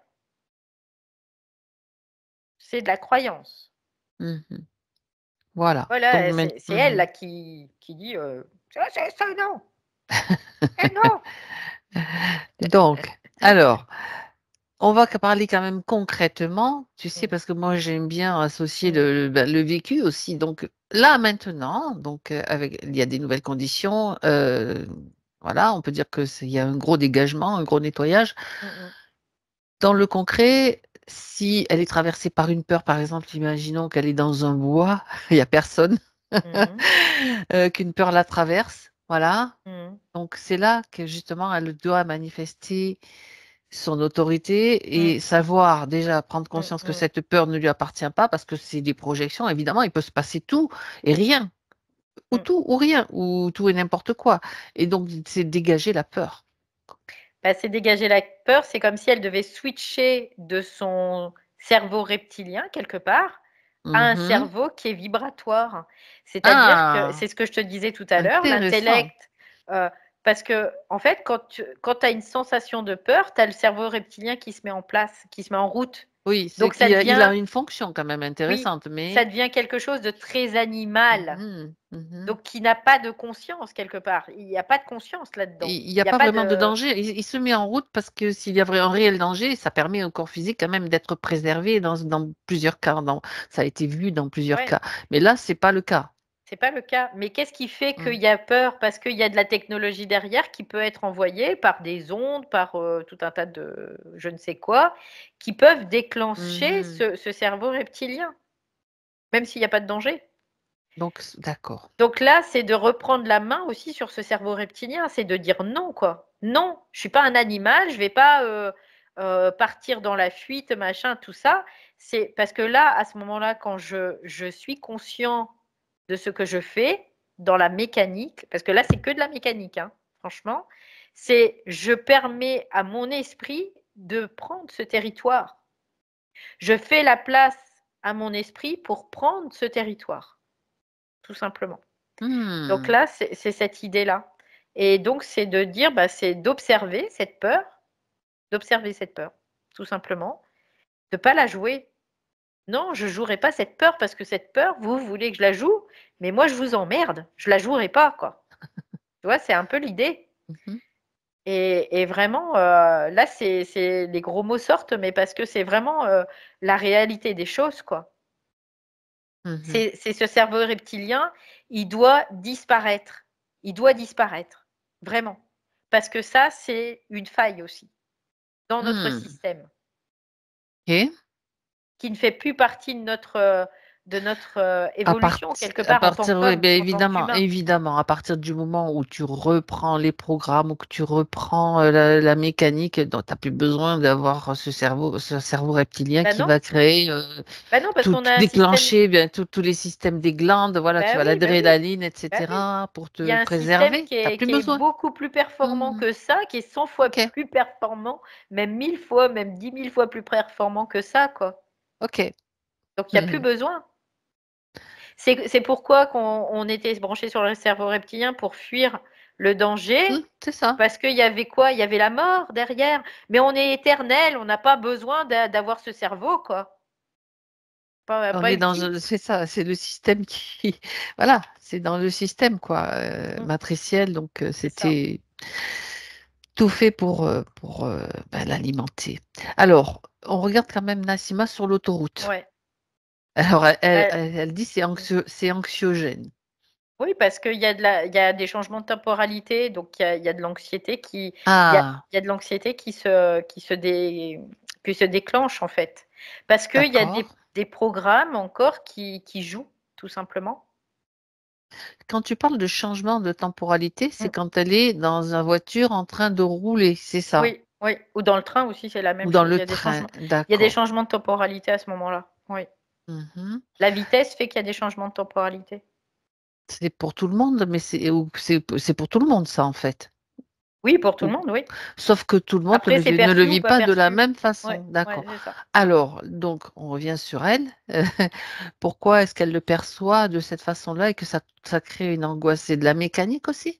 C'est de la croyance. Mmh. Voilà, donc Voilà, maint c'est elle mmh. là qui dit, «Ça ça non, non!» Donc alors, on va parler quand même concrètement, tu sais, Mmh, parce que moi j'aime bien associer mmh, le vécu aussi. Donc là maintenant, donc avec il y a des nouvelles conditions, voilà, on peut dire que il y a un gros dégagement, un gros nettoyage. mmh mh, Dans le concret, si elle est traversée par une peur, par exemple, imaginons qu'elle est dans un bois, il y a personne, mmh qu'une peur la traverse, voilà. mmh, Donc c'est là que justement elle doit manifester son autorité mmh, et savoir déjà prendre mmh, conscience que mmh, cette peur ne lui appartient pas parce que c'est des projections. Évidemment, il peut se passer tout et rien, ou mmh. tout ou rien, ou tout et n'importe quoi. Et donc c'est dégager la peur. Bah, c'est dégager la peur, c'est comme si elle devait switcher de son cerveau reptilien quelque part à un Mmh. cerveau qui est vibratoire. C'est-à-dire que Ah! c'est ce que je te disais tout à l'heure, Intéressant. l'intellect, parce qu'en fait, quand tu as une sensation de peur, tu as le cerveau reptilien qui se met en place, qui se met en route. Oui, c'est Donc ça qu'il a devient une fonction quand même oui, intéressante, ça mais devient quelque chose de très animal, mmh mh. donc qui n'a pas de conscience quelque part. Il n'y a pas de conscience là-dedans. Il y a Il n'y a pas pas vraiment de de danger. Il se met en route parce que s'il y avait un réel danger, ça permet au corps physique quand même d'être préservé dans plusieurs cas, ça a été vu dans plusieurs ouais. cas. Mais là, c'est pas le cas. C'est pas le cas. Mais qu'est-ce qui fait Mmh. qu'il y a peur? Parce qu'il y a de la technologie derrière qui peut être envoyée par des ondes, par, tout un tas de je ne sais quoi, qui peuvent déclencher Mmh. ce cerveau reptilien, même s'il y a pas de danger. Donc d'accord. Donc là, c'est de reprendre la main aussi sur ce cerveau reptilien, c'est de dire: «Non, quoi. Non, je suis pas un animal, je vais pas, partir dans la fuite, machin, tout ça». C'est parce que là, à ce moment-là, quand je suis conscient de ce que je fais dans la mécanique, parce que là, c'est que de la mécanique, hein, franchement, c'est je permets à mon esprit de prendre ce territoire. Je fais la place à mon esprit pour prendre ce territoire, tout simplement. Donc Mmh. là, c'est cette idée-là et donc c'est de dire, bah, c'est d'observer cette peur, tout simplement, de pas la jouer. Non, je jouerai pas cette peur parce que cette peur, vous voulez que je la joue, mais moi je vous emmerde, je la jouerai pas, quoi. Tu vois? C'est un peu l'idée Mmh. et vraiment, là, c'est les gros mots sortent, mais parce que c'est vraiment, la réalité des choses, quoi. Mmh. C'est ce cerveau reptilien, il doit disparaître. Il doit disparaître, vraiment. Parce que ça, c'est une faille aussi dans notre Mmh. système, OK. qui ne fait plus partie de notre, évolution quelque À part en tant partir oui, qu'homme, beh, en tant évidemment, qu'humain. évidemment, à partir du moment où tu reprends les programmes ou que tu reprends, la mécanique, donc tu as plus besoin d'avoir ce cerveau reptilien Bah qui non, va créer, bah non, parce tout qu'on a un système déclencher, bien tous les systèmes des glandes, voilà, tu bah as oui, bah oui, l'adrénaline et bah oui. cetera pour Il y te a un système préserver. Tu as plus qui est besoin. beaucoup plus performant Mmh. que ça, qui est 100 fois OK, plus performant, même 1000 fois, même 10 000 fois plus performant que ça, quoi. OK. Donc il y a plus Mmh. besoin. C'est pourquoi qu'on on était branché sur le cerveau reptilien pour fuir le danger, Mmh, c'est ça. parce qu'il y avait quoi? Il y avait la mort derrière. Mais on est éternel, on n'a pas besoin d'avoir ce cerveau, quoi. On Pas est dans utile. c'est ça, c'est le système qui voilà, c'est dans le système quoi, Mmh, matriciel donc c'est ça. c'était tout fait pour, l'alimenter. Alors, on regarde quand même Nassima sur l'autoroute. Ouais. Alors Bah, elle dit: mmh. C'est anxiogène». Oui, parce qu'il y a des changements de temporalité, donc il y a de l'anxiété Ah! il y a de l'anxiété qui se déclenche, en fait. Parce qu'il y a D'accord. des programmes encore qui jouent, tout simplement. Quand tu parles de changement de temporalité, c'est Mmh. quand elle est dans une voiture en train de rouler, c'est ça? Oui, oui, ou dans le train aussi, c'est la Ou même dans chose. le train? Il y a des D'accord. changements de temporalité à ce moment-là. Oui. Mmh. La vitesse fait qu'il y a des changements de temporalité. C'est pour tout le monde, mais c'est pour tout le monde ça, en fait? Oui, pour tout Ou le monde, oui. sauf que tout le monde Après, c'est ne le perçu ou vit pas pas de la perçu. même Ouais, façon, ouais, d'accord. c'est ça. Alors, donc on revient sur elle. Pourquoi est-ce qu'elle le perçoit de cette façon-là et que ça crée une angoisse? C'est de la mécanique aussi?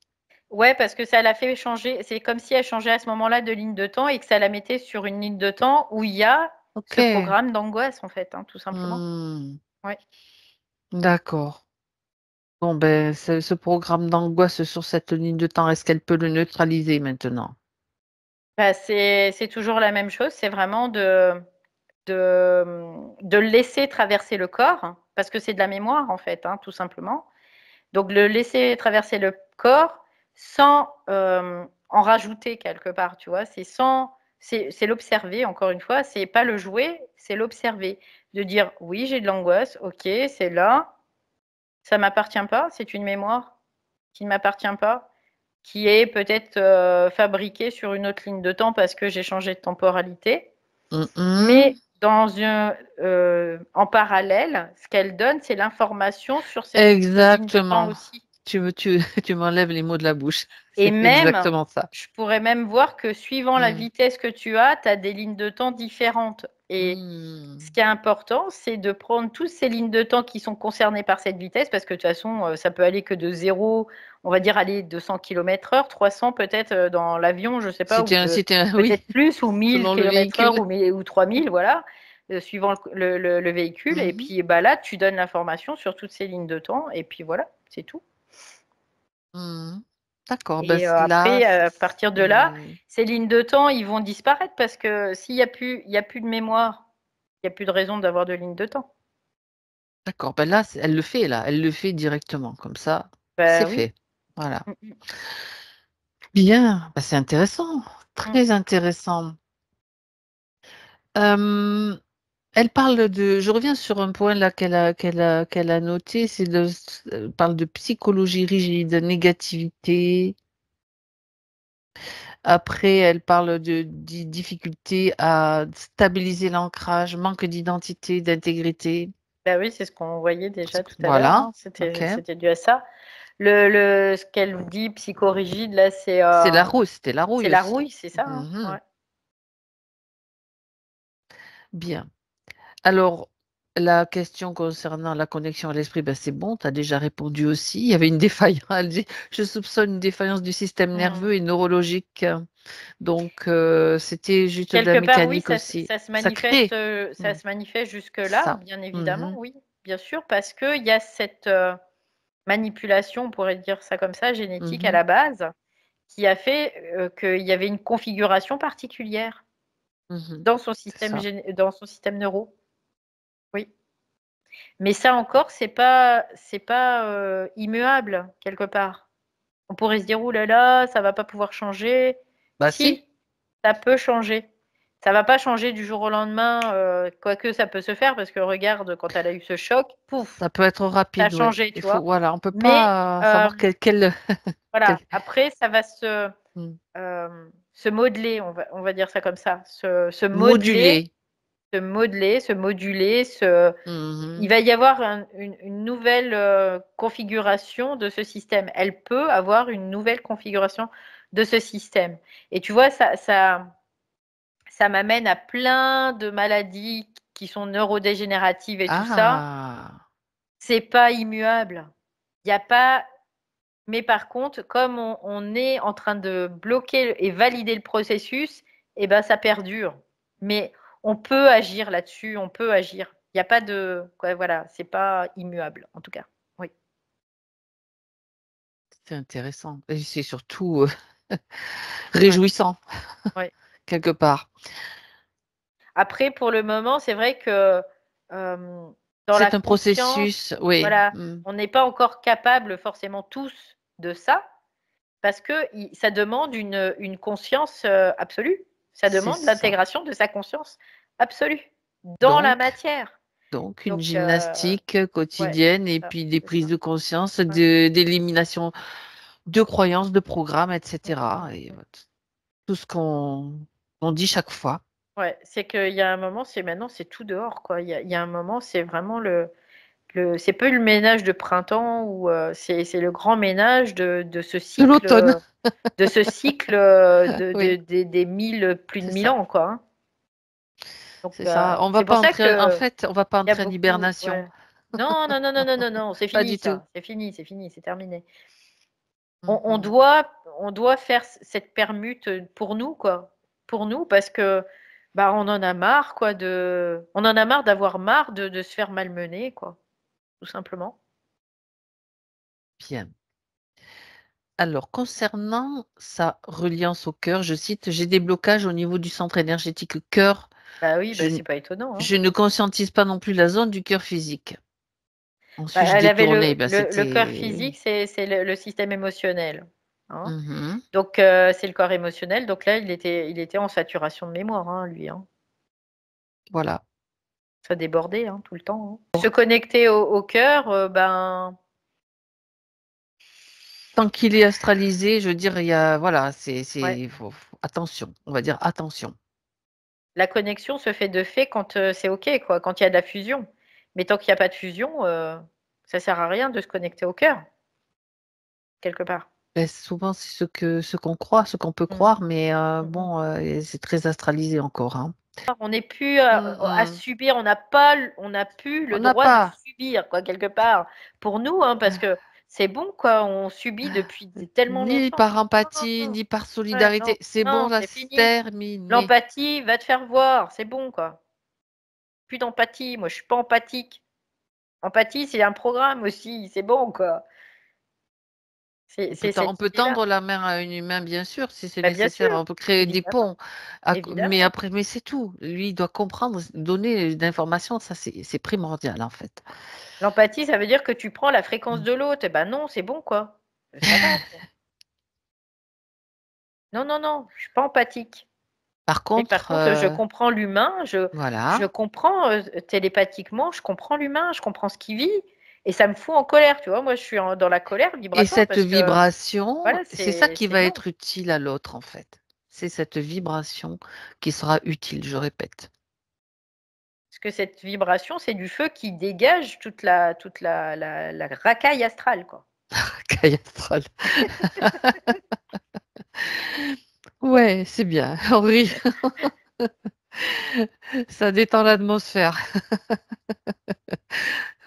Ouais, parce que ça l'a fait changer. C'est comme si elle changeait à ce moment-là de ligne de temps et que ça la mettait sur une ligne de temps où il y a ce OK. programme d'angoisse, en fait, hein, tout simplement. Mmh. Ouais. D'accord. Bon, ben, ce programme d'angoisse sur cette ligne de temps, est-ce qu'elle peut le neutraliser maintenant? Bah, c'est toujours la même chose, c'est vraiment de le laisser traverser le corps, hein, parce que c'est de la mémoire, en fait, hein, tout simplement. Donc le laisser traverser le corps sans, en rajouter quelque part, tu vois? C'est l'observer encore une fois, c'est pas le jouer, c'est l'observer. De dire: «Oui, j'ai de l'angoisse, OK, c'est là, ça m'appartient pas, c'est une mémoire qui ne m'appartient pas, qui est peut-être, fabriquée sur une autre ligne de temps parce que j'ai changé de temporalité». Mmh mh. Mais en parallèle, ce qu'elle donne, c'est l'information sur ces lignes de temps Exactement. aussi. Tu m'enlèves les mots de la bouche. Et C'est même, exactement ça. je pourrais même voir que suivant la Mmh. vitesse que tu as des lignes de temps différentes. Et Mmh. ce qui est important, c'est de prendre toutes ces lignes de temps qui sont concernées par cette vitesse, parce que de toute façon, ça peut aller que de 0, on va dire aller 200 km/h, 300 peut-être, dans l'avion, je sais pas, ou Si tu oui, peut-être plus, ou 1000 selon le km/h, véhicule. ou 3000, voilà, suivant le véhicule. Mmh Et mh. puis, bah, là, tu donnes l'information sur toutes ces lignes de temps et puis voilà, c'est tout. Mmh. D'accord, bah, Et c là, après, c à partir de là, c'est ces lignes de temps, ils vont disparaître parce que s'il y a plus de mémoire, il y a plus de raison d'avoir de lignes de temps. d'accord, bah, là, elle le fait là, elle le fait directement comme ça, c'est Bah, oui. fait. Voilà. Mmh mh. Bien, bah, c'est intéressant, Mmh. très intéressant. Hem, Elle parle de je reviens sur un point là qu'elle a noté, c'est elle parle de psychologie rigide, négativité. Après, elle parle de difficulté à stabiliser l'ancrage, manque d'identité, d'intégrité. Bah, oui, c'est ce qu'on voyait déjà tout à l'heure, Voilà, hein, OK. c'était dû à ça. Ce qu'elle dit psychorigide là, C'était la c'est rouille la aussi. rouille, c'est ça, hein? Mmh. Ouais. Bien. Alors, la question concernant la connexion à l'esprit, ben, c'est bon, tu as déjà répondu aussi. Il y avait une défaillance, elle dit: «Je soupçonne une défaillance du système Mmh. nerveux et neurologique». Donc, c'était juste de la Quelque part, oui, mécanique aussi. ça Mmh, se manifeste jusque-là, ça. bien évidemment, Mmh. oui, bien sûr, parce qu'il y a cette, manipulation, on pourrait dire ça comme ça, génétique à Mmh. la base, qui a fait, qu'il y avait une configuration particulière Mmh. C'est ça. dans son système neuro. Oui. Mais ça encore, c'est pas, immuable quelque part. On pourrait se dire: «Ouh là là, ça va pas pouvoir changer». Bah, si, Si, ça peut changer. Ça va pas changer du jour au lendemain, quoique ça peut se faire parce que regarde, quand elle a eu ce choc, pouf, ça peut être ça a rapide, ouais. changé, Il tu faut vois? voilà, on peut Mais, pas savoir quel quel voilà, après ça va mmh, se modeler, on va dire ça comme ça, moduler. se moduler, se il Mmh. va y avoir une nouvelle, configuration de ce système. Elle peut avoir une nouvelle configuration de ce système. Et tu vois, ça m'amène à plein de maladies qui sont neurodégénératives et tout ça. Ah! C'est pas immuable. Il y a pas Mais par contre, comme on est en train de bloquer et valider le processus, et ben, ça perdure. Mais on peut agir là-dessus, on peut agir. Il y a pas de quoi, voilà, c'est pas immuable, en tout cas. Oui, C'est intéressant et c'est surtout, ouais, réjouissant ouais. quelque part. Après, pour le moment, c'est vrai que, dans la C'est un conscience, processus, oui, voilà, mmh, on n'est pas encore capable forcément tous de ça, parce que ça demande une conscience, absolue. Ça c'est demande ça. l'intégration de sa conscience absolue dans la Donc matière. une Donc gymnastique ouais, quotidienne et ça, puis des c'est prises ça. de conscience, Ouais. d'élimination de croyances, de programmes et Mmh, cetera mmh, et mmh. tout ce qu'on dit chaque fois. Ouais, c'est qu'il y a un moment, c'est maintenant, c'est tout dehors, quoi. Il y a un moment, c'est vraiment le c'est pas le ménage de printemps ou c'est le grand ménage de ce De cycle, l'automne. Oui, des plus de c'est 1000 ça. ans, quoi. Hein. Donc, C'est ça. On va c'est pas pour ça entrer, en que fait, on va pas il y a entrer en beaucoup. hibernation. Ouais. Non, non, non, non, non, non, non, c'est Pas fini du tout. ça. C'est fini, c'est terminé. On Mhm. doit faire cette permute pour nous, quoi. Pour nous, parce que bah on en a marre, quoi, on en a marre d'avoir marre de se faire malmener, quoi, tout simplement. Bien. Alors, concernant sa reliance au cœur, je cite, j'ai des blocages au niveau du centre énergétique cœur. Bah oui, Je, bah c'est pas étonnant, hein. je ne conscientise pas non plus la zone du cœur physique. Bah, Ensuite, je elle avait détournais. Ben, le cœur c'était. physique, c'est le système émotionnel. Hein. Mhm. Donc, c'est le corps émotionnel. Donc là, il était en saturation de mémoire, hein, lui. Hein. Voilà. Ça débordait hein, tout le temps. Hein. Se connecter au cœur, ben, Tant qu'il est astralisé, je veux dire, il y a. Voilà, ouais. attention. On va dire attention. La connexion se fait de fait quand c'est OK, quoi, quand il y a de la fusion. Mais tant qu'il n'y a pas de fusion, ça sert à rien de se connecter au cœur, quelque part. Ben, souvent, c'est ce qu'on croit, ce qu'on peut Mmh. croire, mais Mmh mh. bon, c'est très astralisé encore, hein. On n'est plus à Mhm. subir, on n'a plus On le n'a droit de pas. subir, quoi, quelque part. Pour nous, hein, parce que c'est bon, quoi, on subit depuis tellement Ni longtemps. par Non, non, empathie, non. ni par Ouais, non, solidarité. C'est bon, non, là, c'est c'est fini. terminé. L'empathie, va te faire voir, c'est bon, quoi. Plus d'empathie, moi je suis pas empathique. Empathie, c'est un programme aussi, c'est bon, quoi. C'est On cette peut idée-là. tendre la main à une humain, bien sûr, si c'est Bah, bien nécessaire. sûr, On peut créer des évidemment, ponts. Mais évidemment. après, mais c'est tout. Lui, il doit comprendre, donner d'informations. Ça, c'est primordial, en fait. L'empathie, ça veut dire que tu prends la fréquence Mm. de l'autre. Eh ben non, c'est bon, quoi. Ça va, quoi. Non, non, non, je suis pas empathique. Par Mais par contre, contre, je comprends l'humain, je voilà. comprends télépathiquement, je comprends l'humain, je comprends ce qu'il vit, et ça me fout en colère, tu vois. Moi, je suis dans la colère Et vibratoire cette parce que, vibration, voilà, c'est ça qui c'est va non. être utile à l'autre, en fait. C'est cette vibration qui sera utile, je répète. Parce que cette vibration, c'est du feu qui dégage la racaille astrale, quoi. Gaïa Troll. Ouais, c'est bien. On rit. Ça détend l'atmosphère.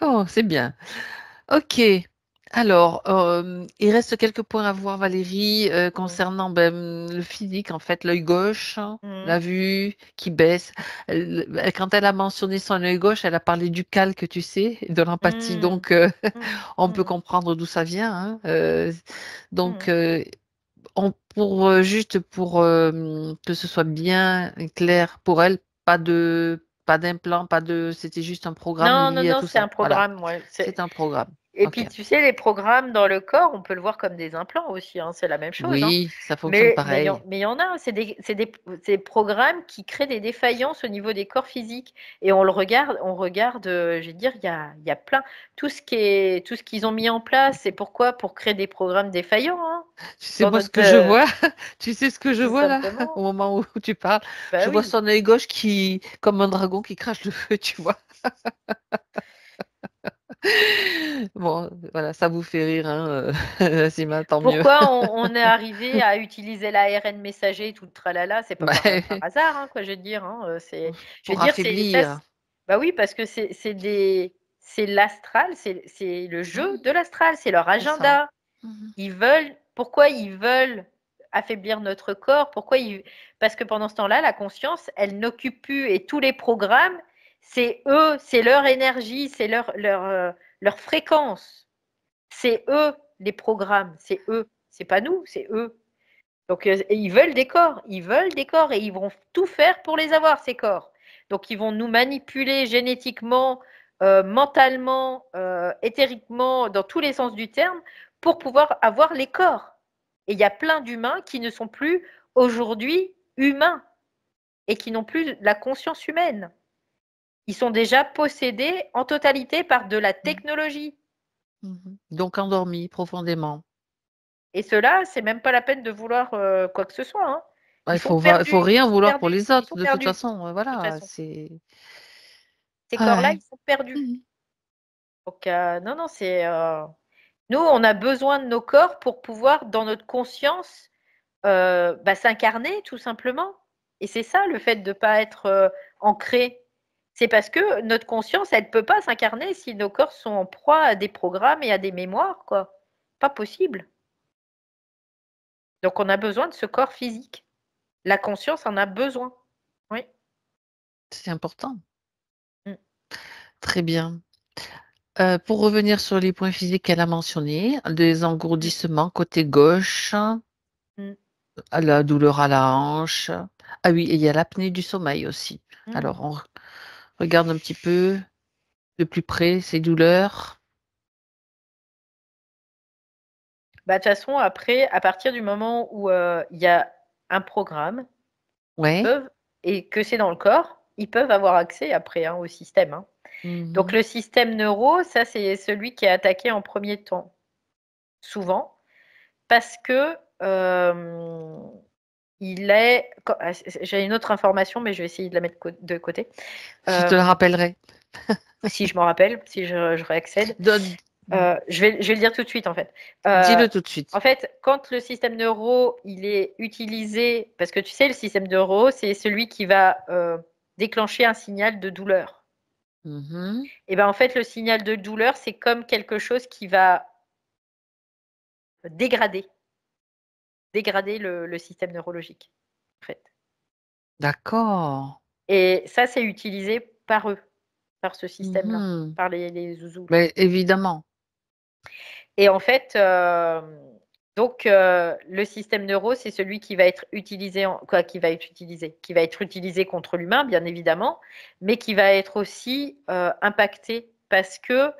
Oh, c'est bien. Ok. Alors, il reste quelques points à voir, Valérie, Mmh. concernant le physique, en fait, l'œil gauche, hein, Mmh. la vue qui baisse. Quand elle a mentionné son œil gauche, elle a parlé du calque, tu sais, et de l'empathie. Mmh. Donc, Mmh. on peut Mmh. comprendre d'où ça vient. Hein. Donc, Mmh. juste pour que ce soit bien clair pour elle, pas d'implant, c'était juste un programme Non, non, lié à non, tout c'est un ça. Voilà, programme, ouais. c'est un programme. Et Ok. puis, tu sais, les programmes dans le corps, on peut le voir comme des implants aussi, hein, c'est la même chose. Hein. Oui, ça fonctionne pareil. Mais il y en a, c'est des programmes qui créent des défaillances au niveau des corps physiques. Et on regarde, je vais dire, il y a plein, tout ce qu'ils ont mis en place, c'est pourquoi? Pour créer des programmes défaillants, hein, Tu sais dans moi ce notre, que je vois? Tu sais ce que je tout vois là, au simplement. moment où tu parles? Bah Je vois oui. son œil gauche qui, comme un dragon qui crache le feu, tu vois? Bon, voilà, ça vous fait rire, hein, Nassima, tant mieux. Pourquoi on est arrivé à utiliser l'ARN messager, tout le tralala, c'est pas Bah, par hasard, hein, quoi, je veux dire, hein, je veux pour dire, affaiblir. bah oui, parce que c'est l'astral, c'est le jeu Mhm, de l'astral, c'est leur c'est ça. agenda. Mhm, Pourquoi ils veulent affaiblir notre corps? Parce que pendant ce temps-là, la conscience, elle n'occupe plus et tous les programmes, c'est eux, c'est leur énergie, c'est leur fréquence. C'est eux les programmes, c'est eux, c'est pas nous, c'est eux. Donc ils veulent des corps, ils veulent des corps et ils vont tout faire pour les avoir ces corps. Donc ils vont nous manipuler génétiquement, mentalement, éthériquement, dans tous les sens du terme, pour pouvoir avoir les corps. Et il y a plein d'humains qui ne sont plus aujourd'hui humains et qui n'ont plus la conscience humaine. Ils sont déjà possédés en totalité par de la mhm, technologie. mhm. Donc endormi profondément. Et ceux-là, c'est même pas la peine de vouloir quoi que ce soit. Hein. Ouais, il faut Ils rien sont vouloir pour perdus, les ils autres, sont de toute perdus, façon. de toute Voilà, façon. c'est. Ces corps-là, Ouais. ils sont perdus. Mhm. Donc, non, non, nous, on a besoin de nos corps pour pouvoir, dans notre conscience, s'incarner, tout simplement. Et c'est ça, le fait de ne pas être ancré. C'est parce que notre conscience, elle ne peut pas s'incarner si nos corps sont en proie à des programmes et à des mémoires, quoi. Pas possible. Donc, on a besoin de ce corps physique. La conscience en a besoin. Oui. C'est important. Mm. Très bien. Pour revenir sur les points physiques qu'elle a mentionnés, des Mm. engourdissements côté gauche, Mm. à la douleur à la hanche. Ah oui, et il y a l'apnée du sommeil aussi. Mm. Alors, on regarde un petit peu de plus près ces douleurs. De toute façon, après, à partir du moment où il y a un programme, ils Ouais. peuvent, et que c'est dans le corps, ils peuvent avoir accès après au système. Hein. Donc Mhm. le système neuro, ça c'est celui qui est attaqué en premier temps, souvent, parce que il est. J'ai une autre information, mais je vais essayer de la mettre de côté. Je te le rappellerai. Si je m'en rappelle, si je réaccède. Donne- Je vais le dire tout de suite en fait. Dis-le tout de suite. En fait, quand le système neuro il est utilisé, parce que tu sais, le système neuro, c'est celui qui va déclencher un signal de douleur. Mhm. Et ben en fait, le signal de douleur, c'est comme quelque chose qui va dégrader, dégrader le système neurologique, en fait. D'accord. Et ça, c'est utilisé par eux, par ce système-là, Mhm. par les zouzous. Mais évidemment. Et en fait, donc le système neuro, c'est celui qui va être utilisé, qui va être utilisé contre l'humain, bien évidemment, mais qui va être aussi impacté parce que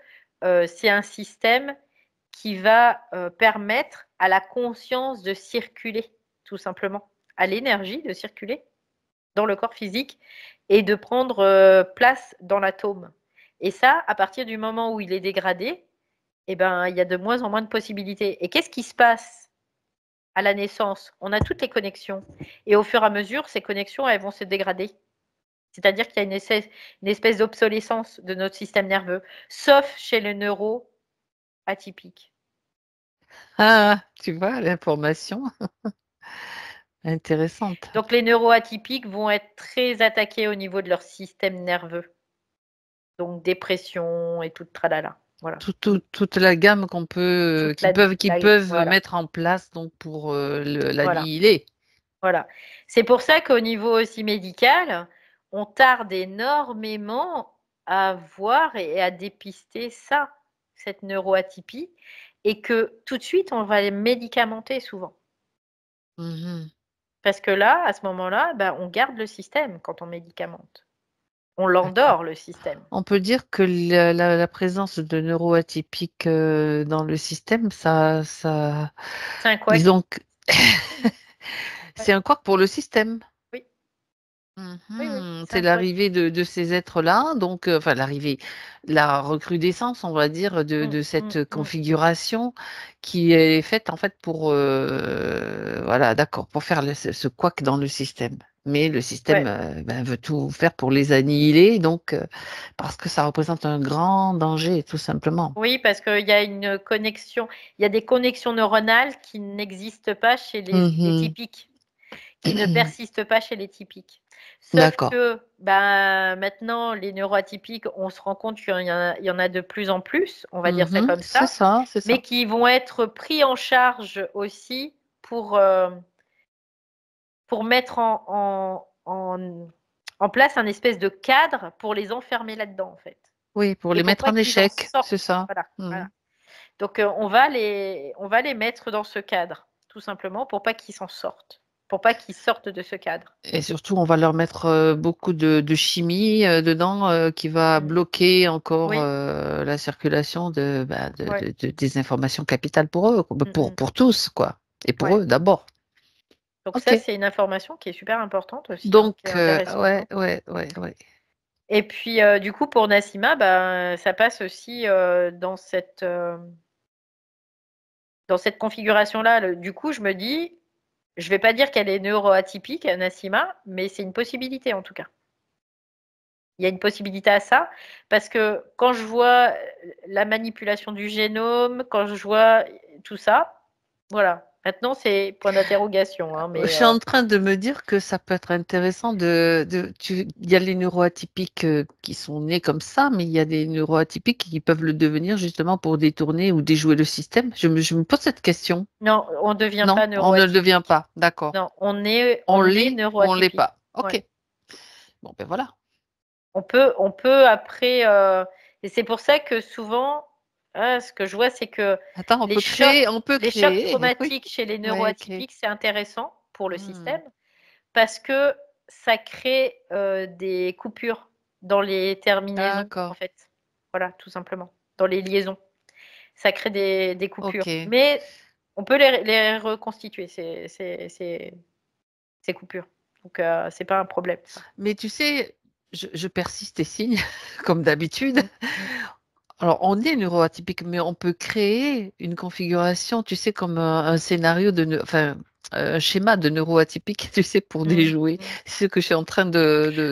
c'est un système qui va permettre à la conscience de circuler, tout simplement, à l'énergie de circuler dans le corps physique et de prendre place dans l'atome. Et ça, à partir du moment où il est dégradé, eh ben, il y a de moins en moins de possibilités. Et qu'est-ce qui se passe à la naissance? On a toutes les connexions. Et au fur et à mesure, ces connexions, elles vont se dégrader. C'est-à-dire qu'il y a une espèce d'obsolescence de notre système nerveux, sauf chez le neuro atypique. Ah, tu vois, l'information intéressante. Donc les neuroatypiques vont être très attaqués au niveau de leur système nerveux. Donc dépression et tout tralala. Voilà. Toute la gamme qu'on peut, Toute la, qui peuvent voilà. mettre en place donc pour Voilà. l'annihiler. Voilà. C'est pour ça qu'au niveau aussi médical, on tarde énormément à voir et à dépister ça, cette neuroatypie, et que tout de suite, on va les médicamenter souvent. Mhm. Parce que là, à ce moment-là, on garde le système quand on médicamente. On D'accord. l'endort, le système. On peut dire que la présence de neuroatypiques dans le système, C'est un couac. disons que Ouais. c'est un couac pour le système. Oui, oui, oui, Mhm. c'est C'est un couac. l'arrivée de ces êtres-là, donc enfin l'arrivée, la recrudescence, on va dire, Mm, de mm, cette mm. configuration qui est faite en fait pour, voilà, d'accord, pour faire ce couac dans le système. Mais le système Ouais. veut tout faire pour les annihiler, donc parce que ça représente un grand danger, tout simplement. Oui, parce qu'il y a une connexion, il y a des connexions neuronales qui n'existent pas chez les Mhm. typiques, qui ne persistent pas chez les typiques. Sauf D'accord. que maintenant, les neuroatypiques, on se rend compte il y en a de plus en plus, on va dire ça Mhm. comme C'est ça, ça, c'est mais ça. qui vont être pris en charge aussi pour mettre en place un espèce de cadre pour les enfermer là-dedans, en fait. Oui, pour Et les pour mettre pas en qu'ils en échec, c'est sortent. ça. Voilà, voilà. Mhm. Donc, on va les mettre dans ce cadre, tout simplement, pour pas qu'ils s'en sortent, pour pas qu'ils sortent de ce cadre. Et surtout, on va leur mettre beaucoup de chimie dedans qui va Mm. bloquer encore Oui, la circulation ouais. des informations capitales pour eux, Mm, mm. pour tous, quoi. Et pour Ouais. eux d'abord. Donc ça, OK. c'est une information qui est super importante aussi, hein, Donc, qui est intéressante. ouais, Hein. ouais, ouais, ouais. Et puis, du coup, pour Nassima, ça passe aussi dans cette configuration-là. Du coup, je me dis, je vais pas dire qu'elle est neuroatypique, Nassima, mais c'est une possibilité en tout cas. Il y a une possibilité à ça, parce que quand je vois la manipulation du génome, quand je vois tout ça, voilà. Maintenant, c'est point d'interrogation, hein, Je mais suis en train de me dire que ça peut être intéressant il y a les neuroatypiques qui sont nés comme ça, mais il y a des neuroatypiques qui peuvent le devenir justement pour détourner ou déjouer le système. Je me pose cette question. non, on ne devient Non, pas on ne le devient neuroatypique. pas. D'accord. Non, on On est l'est ou on l'est neuroatypique. pas. Ouais. Ok. Bon, ben voilà. On peut après, et c'est pour ça que souvent, ce que je vois, c'est que Attends, les chocs, on peut les chocs créer. Oui. traumatiques chez les Ouais, ok. neuroatypiques, c'est intéressant pour le Hmm. système parce que ça crée des coupures dans les terminaisons, en D'accord. fait. Voilà, tout simplement. Dans les liaisons. Ça crée des coupures. Ok. Mais on peut les reconstituer, ces coupures. Donc, c'est pas un problème, ça. Mais tu sais, je persiste et signe, comme d'habitude. Mm, mm. Alors, on est neuroatypique, mais on peut créer une configuration, tu sais, comme un scénario enfin, un schéma de neuroatypique, tu sais, pour Mm, déjouer. mm. C'est ce que je suis en train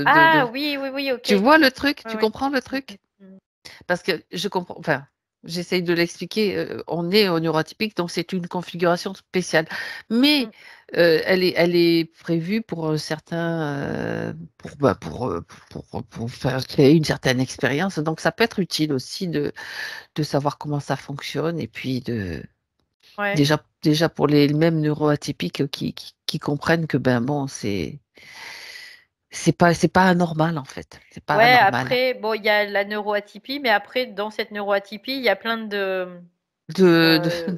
Ah oui, oui, oui, ok. Tu vois le truc? Ouais, Tu ouais. comprends le Mm, truc? mm, mm. Parce que je comprends, enfin, j'essaye de l'expliquer. On est au neuroatypique, donc c'est une configuration spéciale. Mais Mm. elle est prévue pour certains, pour faire créer une certaine expérience. Donc ça peut être utile aussi de savoir comment ça fonctionne et puis Ouais. déjà pour les mêmes neuroatypiques qui comprennent que ben bon, c'est pas anormal en fait. C'est pas Ouais, anormal. après, bon, il y a la neuroatypie, mais après, dans cette neuroatypie, il y a plein De, de... euh,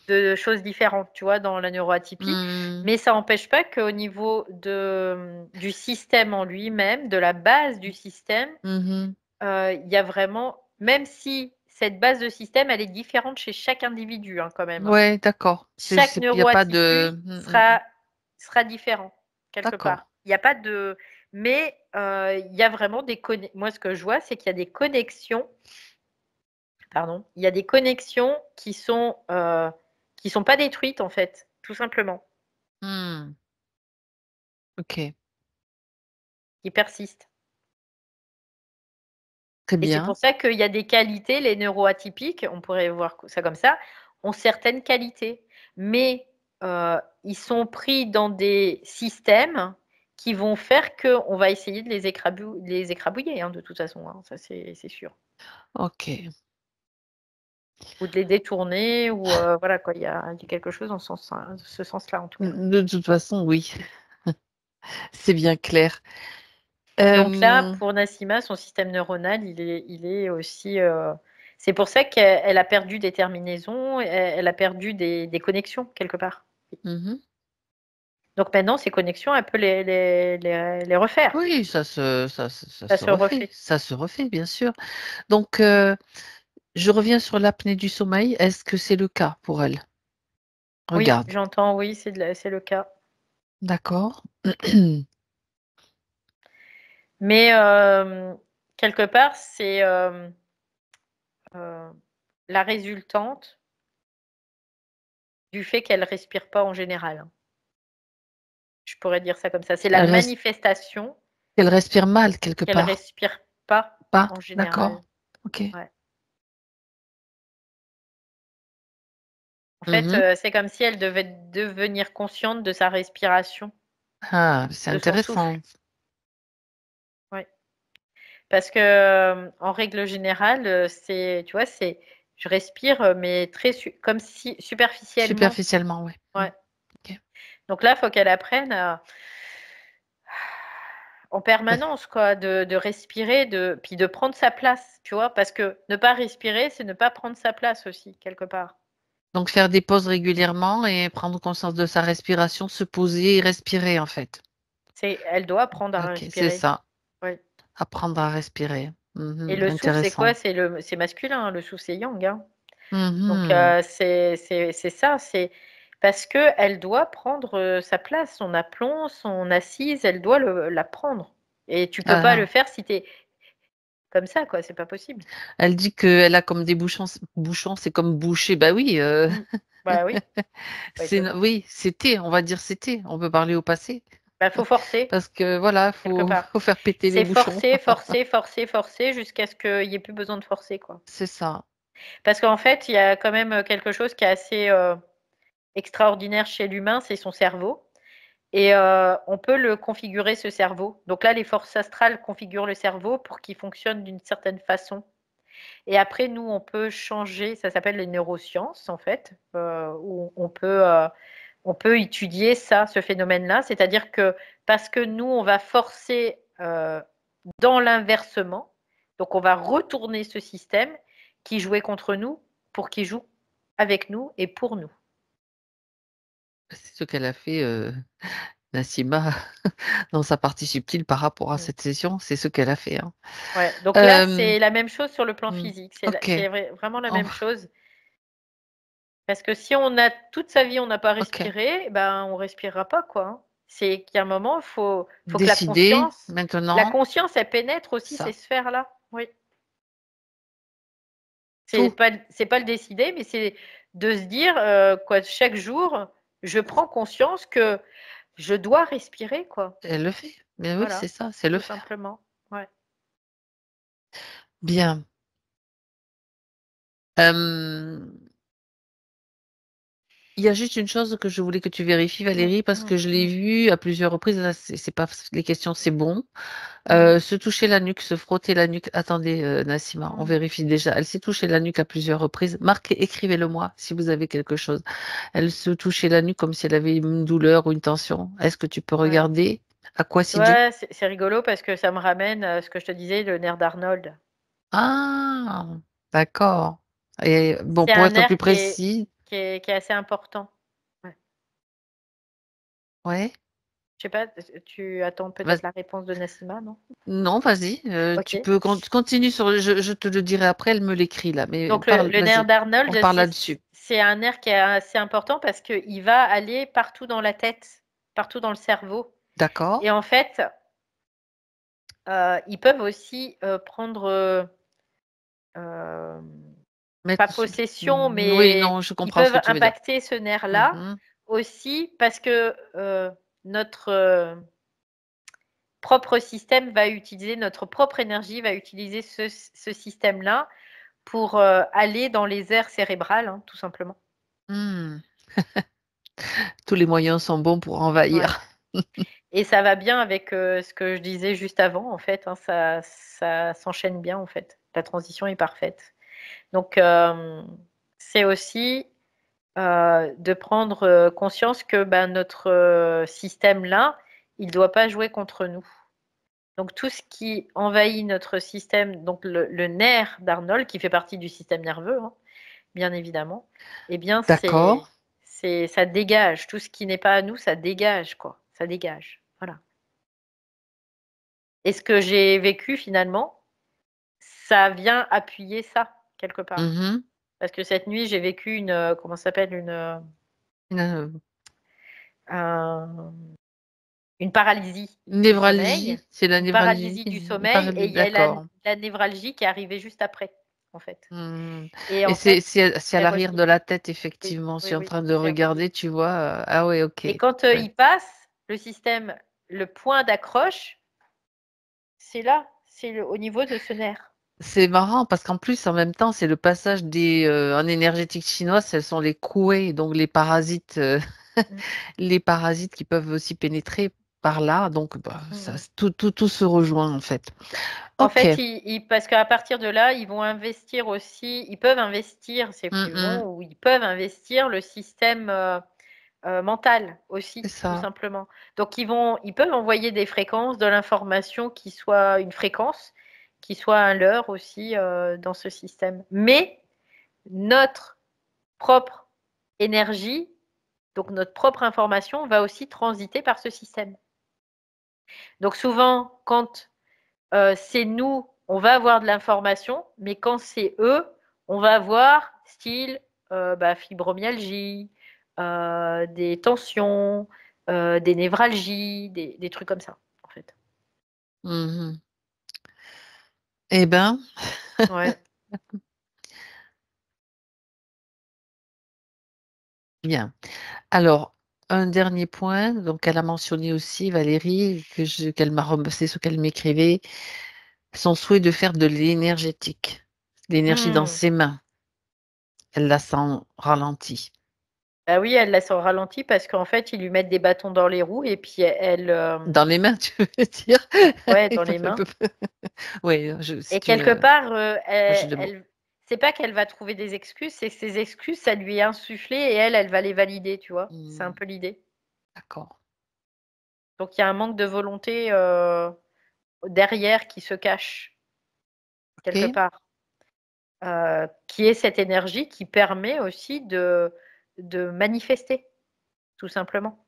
de choses différentes, tu vois, dans la neuroatypie. Hmm, Mais ça n'empêche pas qu'au niveau du système en lui-même, de la base du système, mhm. il y a vraiment, même si cette base de système, elle est différente chez chaque individu, hein, quand même, hein. Ouais, d'accord. Chaque Il n'y a pas de... neuroatypie sera différent, quelque D'accord. part. Il n'y a pas de. Mais il y a vraiment des moi, ce que je vois, c'est qu'il y a des connexions. Pardon. Il y a des connexions qui sont pas détruites, en fait, tout simplement, Hmm, ok, qui persistent. très Et c'est bien. pour ça qu'il y a des qualités, les neuroatypiques, on pourrait voir ça comme ça, ont certaines qualités. Mais ils sont pris dans des systèmes qui vont faire qu'on va essayer de les écrabouiller, hein, de toute façon, hein, ça c'est sûr. Ok. Ou de les détourner, ou voilà quoi, il y a quelque chose dans ce sens-là en tout cas. De toute façon, oui, c'est bien clair. Donc là, Euh, pour Nassima, son système neuronal, il est aussi. C'est pour ça qu'elle a perdu des terminaisons, elle a perdu des connexions quelque part. mhm. Donc maintenant, ces connexions, elle peut les refaire. Oui, Ça se refait. Ça se refait, bien sûr. Donc, je reviens sur l'apnée du sommeil. Est-ce que c'est le cas pour elle? Oui, Regarde. j'entends, oui, c'est le cas. D'accord. Mais quelque part, c'est euh, la résultante du fait qu'elle respire pas en général, hein. Je pourrais dire ça comme ça. C'est la Elle res- manifestation Elle respire mal quelque qu'elle part. respire pas Pas? en général. D'accord. Ok. Ouais. En fait, Mhm. c'est comme si elle devait devenir consciente de sa respiration, Ah, c'est de son souffle. intéressant. Ouais. Parce que, en règle générale, tu vois, je respire, mais comme si superficiellement. Superficiellement, oui. Mm. Ouais. Ok. Donc là, il faut qu'elle apprenne en permanence, quoi, de respirer, puis de prendre sa place, tu vois, parce que ne pas respirer, c'est ne pas prendre sa place aussi, quelque part. Donc faire des pauses régulièrement et prendre conscience de sa respiration, se poser et respirer en fait. Elle doit apprendre à Ok, c'est respirer. ça. Ouais. Apprendre à respirer. Et Mhm, le souffle, c'est quoi? intéressant. C'est masculin, hein, le souffle, c'est yang, hein. Donc, Mhm. c'est ça, c'est parce que elle doit prendre sa place, son aplomb, son assise, elle doit la prendre. Et tu peux pas le Ah, faire si tu es comme ça, quoi, c'est pas possible. elle dit qu'elle a comme des bouchons, c'est comme boucher. Bah oui, Mm. Bah oui, pas étonnant. oui, c'était, on va dire c'était. On peut parler au passé. Bah, faut forcer, Parce que voilà, quelque faut part. faut faire péter les C'est bouchons. forcer, forcer, forcer, forcer jusqu'à ce qu'il y ait plus besoin de forcer, quoi. C'est ça. Parce qu'en fait, il y a quand même, quelque chose qui est assez, extraordinaire chez l'humain, c'est son cerveau et on peut le configurer ce cerveau. Donc là, les forces astrales configurent le cerveau pour qu'il fonctionne d'une certaine façon et après nous, on peut changer, ça s'appelle les neurosciences en fait, où on peut étudier ça, ce phénomène-là. C'est-à-dire que parce que nous, on va forcer, dans l'inversement, donc on va retourner ce système qui jouait contre nous pour qu'il joue avec nous et pour nous. C'est ce qu'elle a fait, Nassima dans sa partie subtile par rapport à Mmh. cette session, c'est ce qu'elle a fait, hein. Ouais, donc là, Hem, c'est la même chose sur le plan mmh, physique. OK. C'est vraiment la On même chose. Parce que si on a toute sa vie, on n'a pas OK. respiré, ben, on respirera pas, quoi, hein. C'est qu'il y a un moment, faut que Décider maintenant, elle pénètre aussi ces ça, sphères-là. Oui. tout, C'est pas le décider, mais c'est de se dire, quoi, chaque jour, je prends conscience que je dois respirer, quoi. elle le fait. Mais oui, c'est Voilà, ça, c'est le tout faire. simplement. Ouais. Bien. Hem Il y a juste une chose que je voulais que tu vérifies Mmh, Valérie, parce mmh, que je l'ai mmh, vu à plusieurs reprises, là c'est pas les questions, c'est bon. mmh, Se toucher la nuque, se frotter la nuque, attendez, Nassima, on mmh. vérifie déjà. Elle s'est touchée la nuque à plusieurs reprises. Marquez, écrivez-le moi si vous avez quelque chose. Elle se touchait la nuque comme si elle avait une douleur ou une tension. Est-ce que tu peux Ouais. regarder à quoi Tu c'est dû? vois, c'est rigolo parce que ça me ramène à ce que je te disais, le nerf d'Arnold. Ah! D'accord, et bon, C'est pour un être plus nerf précis, qui est assez important. Ouais. ouais, Je sais pas, tu attends vas peut-être la réponse de Nassima, non? non, vas-y, tu OK. peux continuer sur je te le dirai après, elle me l'écrit là, mais Donc parle, le nerf vas-y, on d'Arnold, parle là-dessus. c'est un nerf qui est assez important parce qu'il va aller partout dans la tête, partout dans le cerveau D'accord. et en fait, ils peuvent aussi, prendre, pas Mettre sous possession, oui, mais non, je ils comprends ce peuvent que tu veux dire. impacter ce nerf-là Mmh. aussi parce que, notre, propre système va utiliser notre propre énergie va utiliser ce système-là pour, aller dans les aires cérébrales, hein, tout simplement. Mmh. Tous les moyens sont bons pour Ouais envahir. et ça va bien avec, ce que je disais juste avant, en fait, hein, ça s'enchaîne bien, en fait. La transition est parfaite. Donc, c'est aussi, de prendre, conscience que, ben, notre, système-là, il doit pas jouer contre nous. Donc tout ce qui envahit notre système, donc le nerf d'Arnold qui fait partie du système nerveux, hein, bien évidemment, eh bien D'accord. c'est ça dégage. Tout ce qui n'est pas à nous, ça dégage quoi, ça dégage, voilà. Et ce que j'ai vécu finalement, ça vient appuyer ça, quelque part. Mmh. Parce que cette nuit, j'ai vécu une, comment ça s'appelle? Un une paralysie du sommeil, Névralgie, c'est la une névralgie, paralysie du une sommeil et il y a d'accord. la névralgie qui est arrivée juste après, en fait. Mmh, Et et en fait, c'est à c'est l'arrière relié. de la tête Oui, effectivement. Je oui, suis en oui, train de c'est relié. regarder, tu vois? Ah ouais, OK. Et quand, Ouais. il passe, le système, le point d'accroche, c'est là, c'est le au niveau de ce nerf. C'est marrant parce qu'en plus, en même temps, c'est le passage en énergétique chinoise, ce sont les coués, donc les parasites, Mmh, les parasites qui peuvent aussi pénétrer par là, donc bah, mmh ça mh. tout se rejoint en fait. En OK. fait, ils parce qu'à partir de là, ils vont investir aussi ils peuvent investir, Mmh ils mh. vont ou ils peuvent investir le système, mental C'est aussi, tout ça. simplement. Donc ils peuvent envoyer des fréquences, de l'information qui soit une fréquence, qui soit un leurre aussi, dans ce système. Mais notre propre énergie, donc notre propre information va aussi transiter par ce système. Donc souvent, quand, c'est nous, on va avoir de l'information, mais quand c'est eux, on va avoir style, bah, fibromyalgie, des tensions, des névralgies, des trucs comme ça, en fait. Mmh. Eh ben, Ouais. bien. Alors, un dernier point, donc elle a mentionné aussi, Valérie, qu'elle c'est ce qu'elle m'écrivait, son souhait de faire de l'énergétique, l'énergie dans Mmh. ses mains. Elle la sent ralentie. Bah oui, elle laisse en ralenti parce qu'en fait, ils lui mettent des bâtons dans les roues et puis elle, Dans les mains, tu veux dire? ouais, dans les mains. Oui, Et c'est quelque part, un jeu de mots. c'est pas qu'elle va trouver des excuses, c'est que ces excuses, ça lui est insufflé et elle va les valider, tu vois? C'est un Hmm, peu l'idée. d'accord. Donc il y a un manque de volonté, derrière qui se cache quelque Ok. part, qui est cette énergie qui permet aussi de manifester, tout simplement.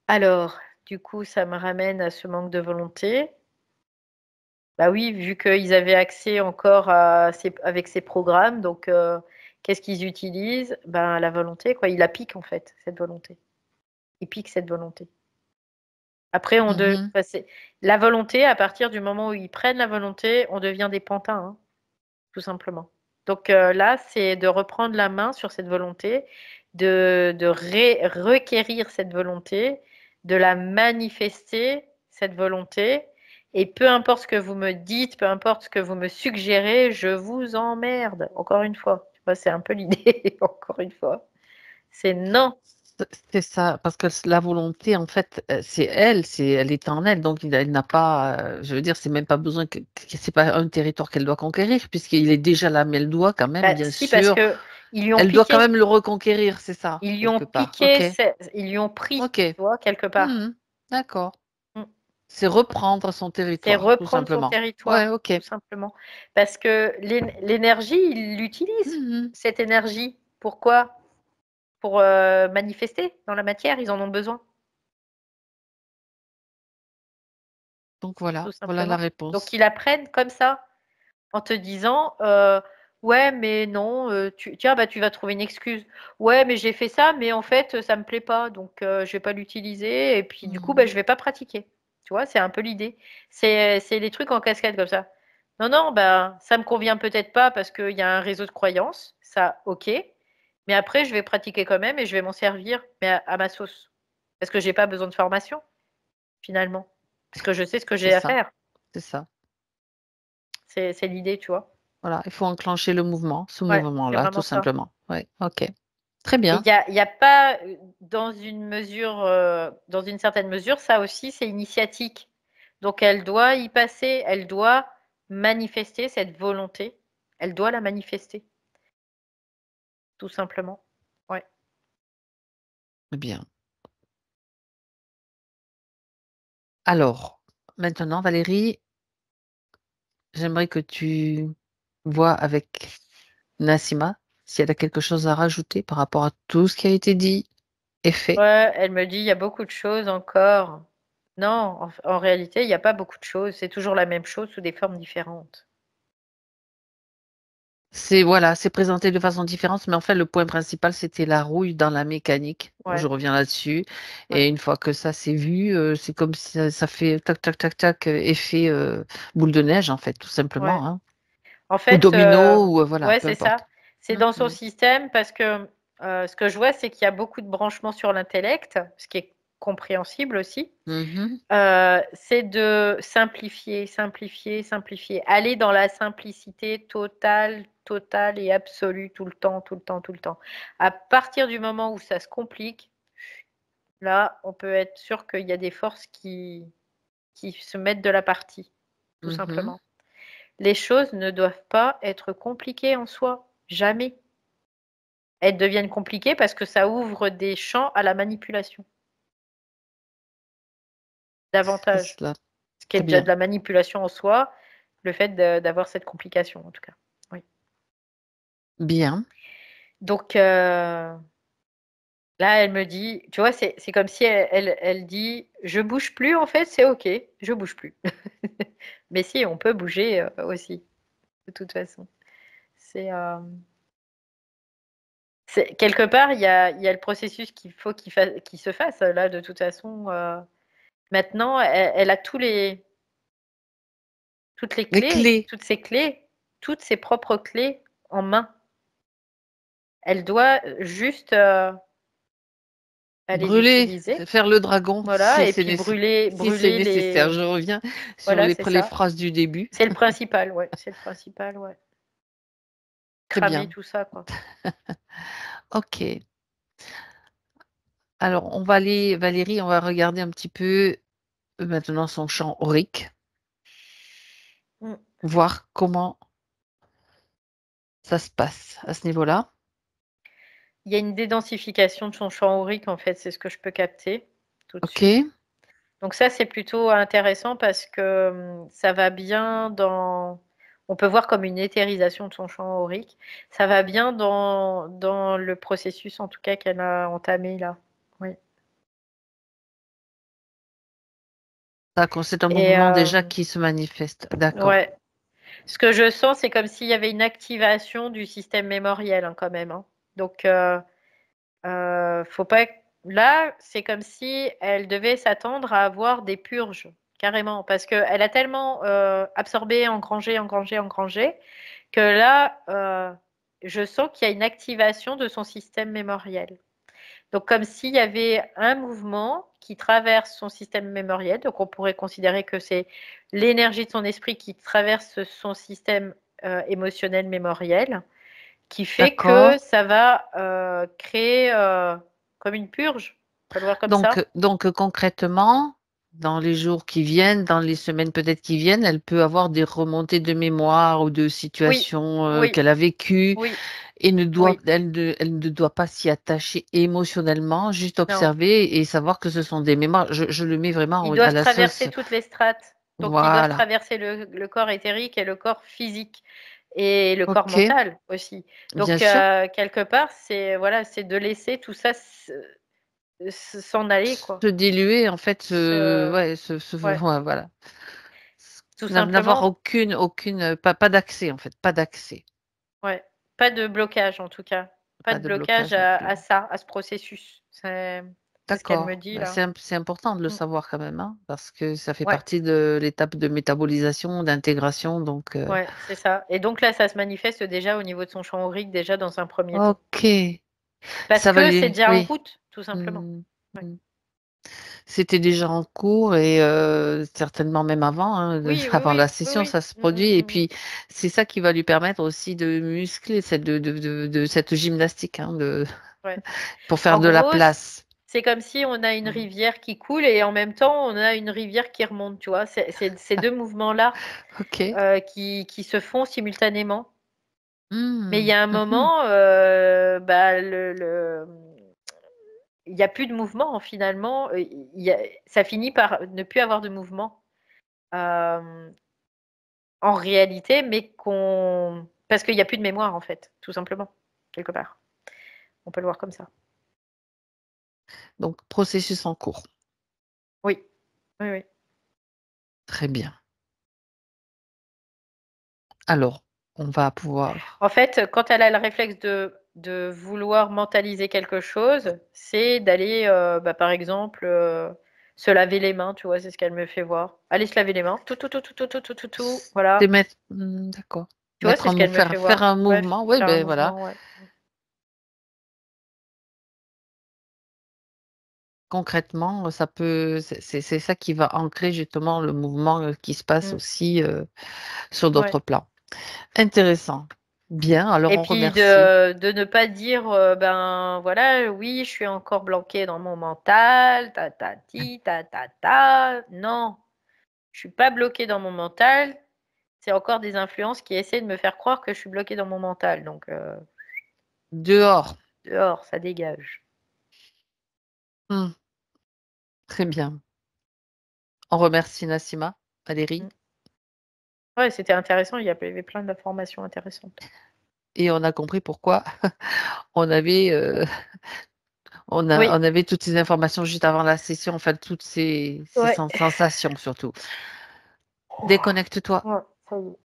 Alors, du coup, ça me ramène à ce manque de volonté. Bah oui, vu qu'ils avaient accès encore avec ces programmes, donc qu'est-ce qu'ils utilisent? Ben, la volonté, quoi. Ils la piquent, en fait, cette volonté. Ils piquent cette volonté. Après, Mhm. enfin, la volonté, à partir du moment où ils prennent la volonté, on devient des pantins, hein, tout simplement. Donc là, c'est de reprendre la main sur cette volonté, de requérir cette volonté, de la manifester, cette volonté. Et peu importe ce que vous me dites, peu importe ce que vous me suggérez, je vous emmerde. Encore une fois. Tu vois, c'est un peu l'idée, encore une fois. C'est non. C'est ça, parce que la volonté, en fait, elle est en elle, donc elle n'a pas, je veux dire, c'est même pas besoin c'est pas un territoire qu'elle doit conquérir, puisqu'il est déjà là, mais elle doit quand même, Bah, bien si, parce sûr, que ils lui ont elle doit quand piqué. même le reconquérir, c'est ça, Ils lui ont quelque part. Ok, piqué, ils lui ont pris, ok, tu vois, quelque part. mhm, d'accord. Mm. C'est reprendre son C'est territoire, tout reprendre son simplement. Ouais, territoire, ok. tout simplement. Parce que l'énergie, ils l'utilisent, Mhm. cette énergie. Pourquoi? Pour manifester dans la matière, ils en ont besoin, Donc tout voilà la simplement. Donc réponse. ils apprennent comme ça, en te disant ouais, mais non, tiens, bah, tu vas trouver une excuse. Ouais, mais j'ai fait ça, mais en fait, ça me plaît pas, donc je vais pas l'utiliser, et puis du coup, bah, Mhm. je vais pas pratiquer. Tu vois, c'est un peu l'idée. C'est les trucs en cascade comme ça. Non, non, bah, ça me convient peut-être pas parce qu'il y a un réseau de croyances, ça, ok. Mais après, je vais pratiquer quand même et je vais m'en servir, mais à ma sauce. Parce que j'ai pas besoin de formation, finalement. Parce que je sais ce que C'est j'ai à ça, faire. c'est ça. C'est l'idée, tu vois. Voilà, il faut enclencher le mouvement, ce Ouais, c'est mouvement-là, tout vraiment ça. simplement. Ouais, ok. Très Et bien. il y a pas, dans une certaine mesure, ça aussi, c'est initiatique. Donc elle doit y passer, elle doit manifester cette volonté. Elle doit la manifester, tout simplement. Ouais. Bien. Alors, maintenant, Valérie, j'aimerais que tu vois avec Nassima si elle a quelque chose à rajouter par rapport à tout ce qui a été dit et fait. Ouais, elle me dit, il y a beaucoup de choses encore. Non, en réalité, il n'y a pas beaucoup de choses. C'est toujours la même chose sous des formes différentes. C'est présenté de façon différente, mais en fait, le point principal, c'était la rouille dans la mécanique. Je Ouais, reviens là-dessus. ouais, Et une fois que ça s'est vu, c'est comme si ça fait tac, tac, tac, tac, effet boule de neige, en fait, tout ouais. simplement, hein. En Ou fait, domino, ou voilà, ouais, peu c'est importe. ça. C'est Mm, dans son mm. système parce que ce que je vois, c'est qu'il y a beaucoup de branchements sur l'intellect, ce qui est compréhensible aussi. Mhm, C'est de simplifier, simplifier, simplifier. Aller dans la simplicité totale, totale et absolue tout le temps, tout le temps, tout le temps. À partir du moment où ça se complique, là, on peut être sûr qu'il y a des forces qui se mettent de la partie, tout mhm. simplement. Les choses ne doivent pas être compliquées en soi, jamais. Elles deviennent compliquées parce que ça ouvre des champs à la manipulation, C'est davantage. cela. Ce qui est Très déjà de bien. la manipulation en soi, le fait d'avoir cette complication, en tout cas. Oui. Bien. Donc là, elle me dit, tu vois, c'est comme si elle dit, je bouge plus, en fait, c'est OK, je bouge plus. Mais si, on peut bouger aussi, de toute façon. C'est quelque part, il y a le processus qu'il faut qu'il se fasse là, de toute façon. Maintenant, elle a toutes les Les clés, clés. toutes ses clés, toutes ses propres clés en main. Elle doit juste à les Brûler, utiliser. faire le dragon Voilà, si et c'est puis nécessaire. brûler, Si c'est brûler nécessaire, les. je reviens sur Voilà, c'est les ça. phrases du début. C'est le principal, ouais. C'est le principal, ouais. Très Cramer bien. tout ça, quoi. Ok. Alors, on va aller, Valérie, on va regarder un petit peu maintenant son champ aurique, Mm. voir comment ça se passe à ce niveau-là. Il y a une dédensification de son champ aurique, en fait, c'est ce que je peux capter tout de Ok. suite. Donc ça, c'est plutôt intéressant parce que ça va bien dans. On peut voir comme une éthérisation de son champ aurique. Ça va bien dans le processus, en tout cas, qu'elle a entamé là. Oui. D'accord, c'est un Et mouvement déjà qui se manifeste. D'accord. ouais, ce que je sens, c'est comme s'il y avait une activation du système mémoriel hein, quand même. Hein. Donc, faut pas. Là, c'est comme si elle devait s'attendre à avoir des purges, carrément, parce qu'elle a tellement absorbé, engrangé, engrangé, engrangé, que là, je sens qu'il y a une activation de son système mémoriel. Donc, comme s'il y avait un mouvement qui traverse son système mémoriel, donc on pourrait considérer que c'est l'énergie de son esprit qui traverse son système émotionnel mémoriel, qui fait que D'accord. ça va créer comme une purge, on peut le voir comme ça. Donc concrètement, dans les jours qui viennent, dans les semaines peut-être qui viennent, elle peut avoir des remontées de mémoire ou de Oui, situations oui, qu'elle a vécues oui, et oui. elle ne doit pas s'y attacher émotionnellement, juste Non, observer et savoir que ce sont des mémoires. Je le mets vraiment ils à doivent la sauce. traverser toutes les strates. Donc, ils doivent Voilà. traverser le corps éthérique et le corps physique et le corps Ok, mental aussi. bien Donc, sûr. quelque part, c'est voilà, c'est de laisser tout ça s'en aller, Se quoi. diluer, en fait, Se- ouais, ouais, ouais, voilà. tout N'avoir simplement. pas d'accès, en fait, pas d'accès. Ouais. Pas de blocage, en tout cas. Pas Pas de de blocage blocage non plus. à ça, à ce processus. C'est ce qu'elle me D'accord. dit Bah, là. c'est important de le Mm. savoir quand même, hein, parce que ça fait Ouais, partie de l'étape de métabolisation, d'intégration. Donc, ouais, c'est ça. Et donc là, ça se manifeste déjà au niveau de son champ aurique, déjà dans un premier temps. ok. Parce Ça va que c'est lui. déjà en Oui. route, tout simplement. Hmm, Ouais. hmm. C'était déjà en cours et certainement même avant, hein, Oui, oui, avant la oui, oui, session, oui. ça se Mm, mm, produit. Et mm, mm. puis, c'est ça qui va lui permettre aussi de muscler de cette gymnastique, hein, Ouais. pour faire En de la gros, place. c'est comme si on a une rivière qui coule et en même temps, on a une rivière qui remonte, tu vois. C'est ces deux mouvements-là Ok. qui se font simultanément. Mais il y Hmm, a un mhm. moment, bah, il n'y a plus de mouvement finalement. Ça finit par ne plus avoir de mouvement euh, en réalité, mais parce qu'il n'y a plus de mémoire en fait, tout simplement, quelque part. On peut le voir comme ça. Donc, processus en cours. Oui, oui, oui. Très bien. Alors, on va pouvoir. En fait, quand elle a le réflexe de vouloir mentaliser quelque chose, c'est d'aller, bah, par exemple, se laver les mains, tu vois, c'est ce qu'elle me fait voir. Aller se laver les mains, tout, tout, tout, tout, tout, tout, tout, tout, tout, C'est voilà. mettre. D'accord. Tu vois, c'est ce qu'elle me fait Faire voir. un Ouais, mouvement. Oui, faire un ben voilà. mouvement, ouais. Concrètement, ça peut. C'est ça qui va ancrer justement le mouvement qui se passe Mm, aussi sur ouais. d'autres plans. Intéressant. Bien, alors Et on puis remercie. de ne pas dire, ben voilà, oui, je suis encore bloquée dans mon mental, ta ta ti, ta ta ta. Non, je suis pas bloquée dans mon mental. C'est encore des influences qui essaient de me faire croire que je suis bloquée dans mon mental. Donc Dehors. dehors, ça dégage. Hmm, très bien. On remercie Nassima, Valérie, Mm. Ouais, c'était intéressant. Il y avait plein d'informations intéressantes. et on a compris pourquoi on avait, Oui, on avait toutes ces informations juste avant la session, enfin toutes ces ouais. sensations surtout. Déconnecte-toi. Ouais, ça y est.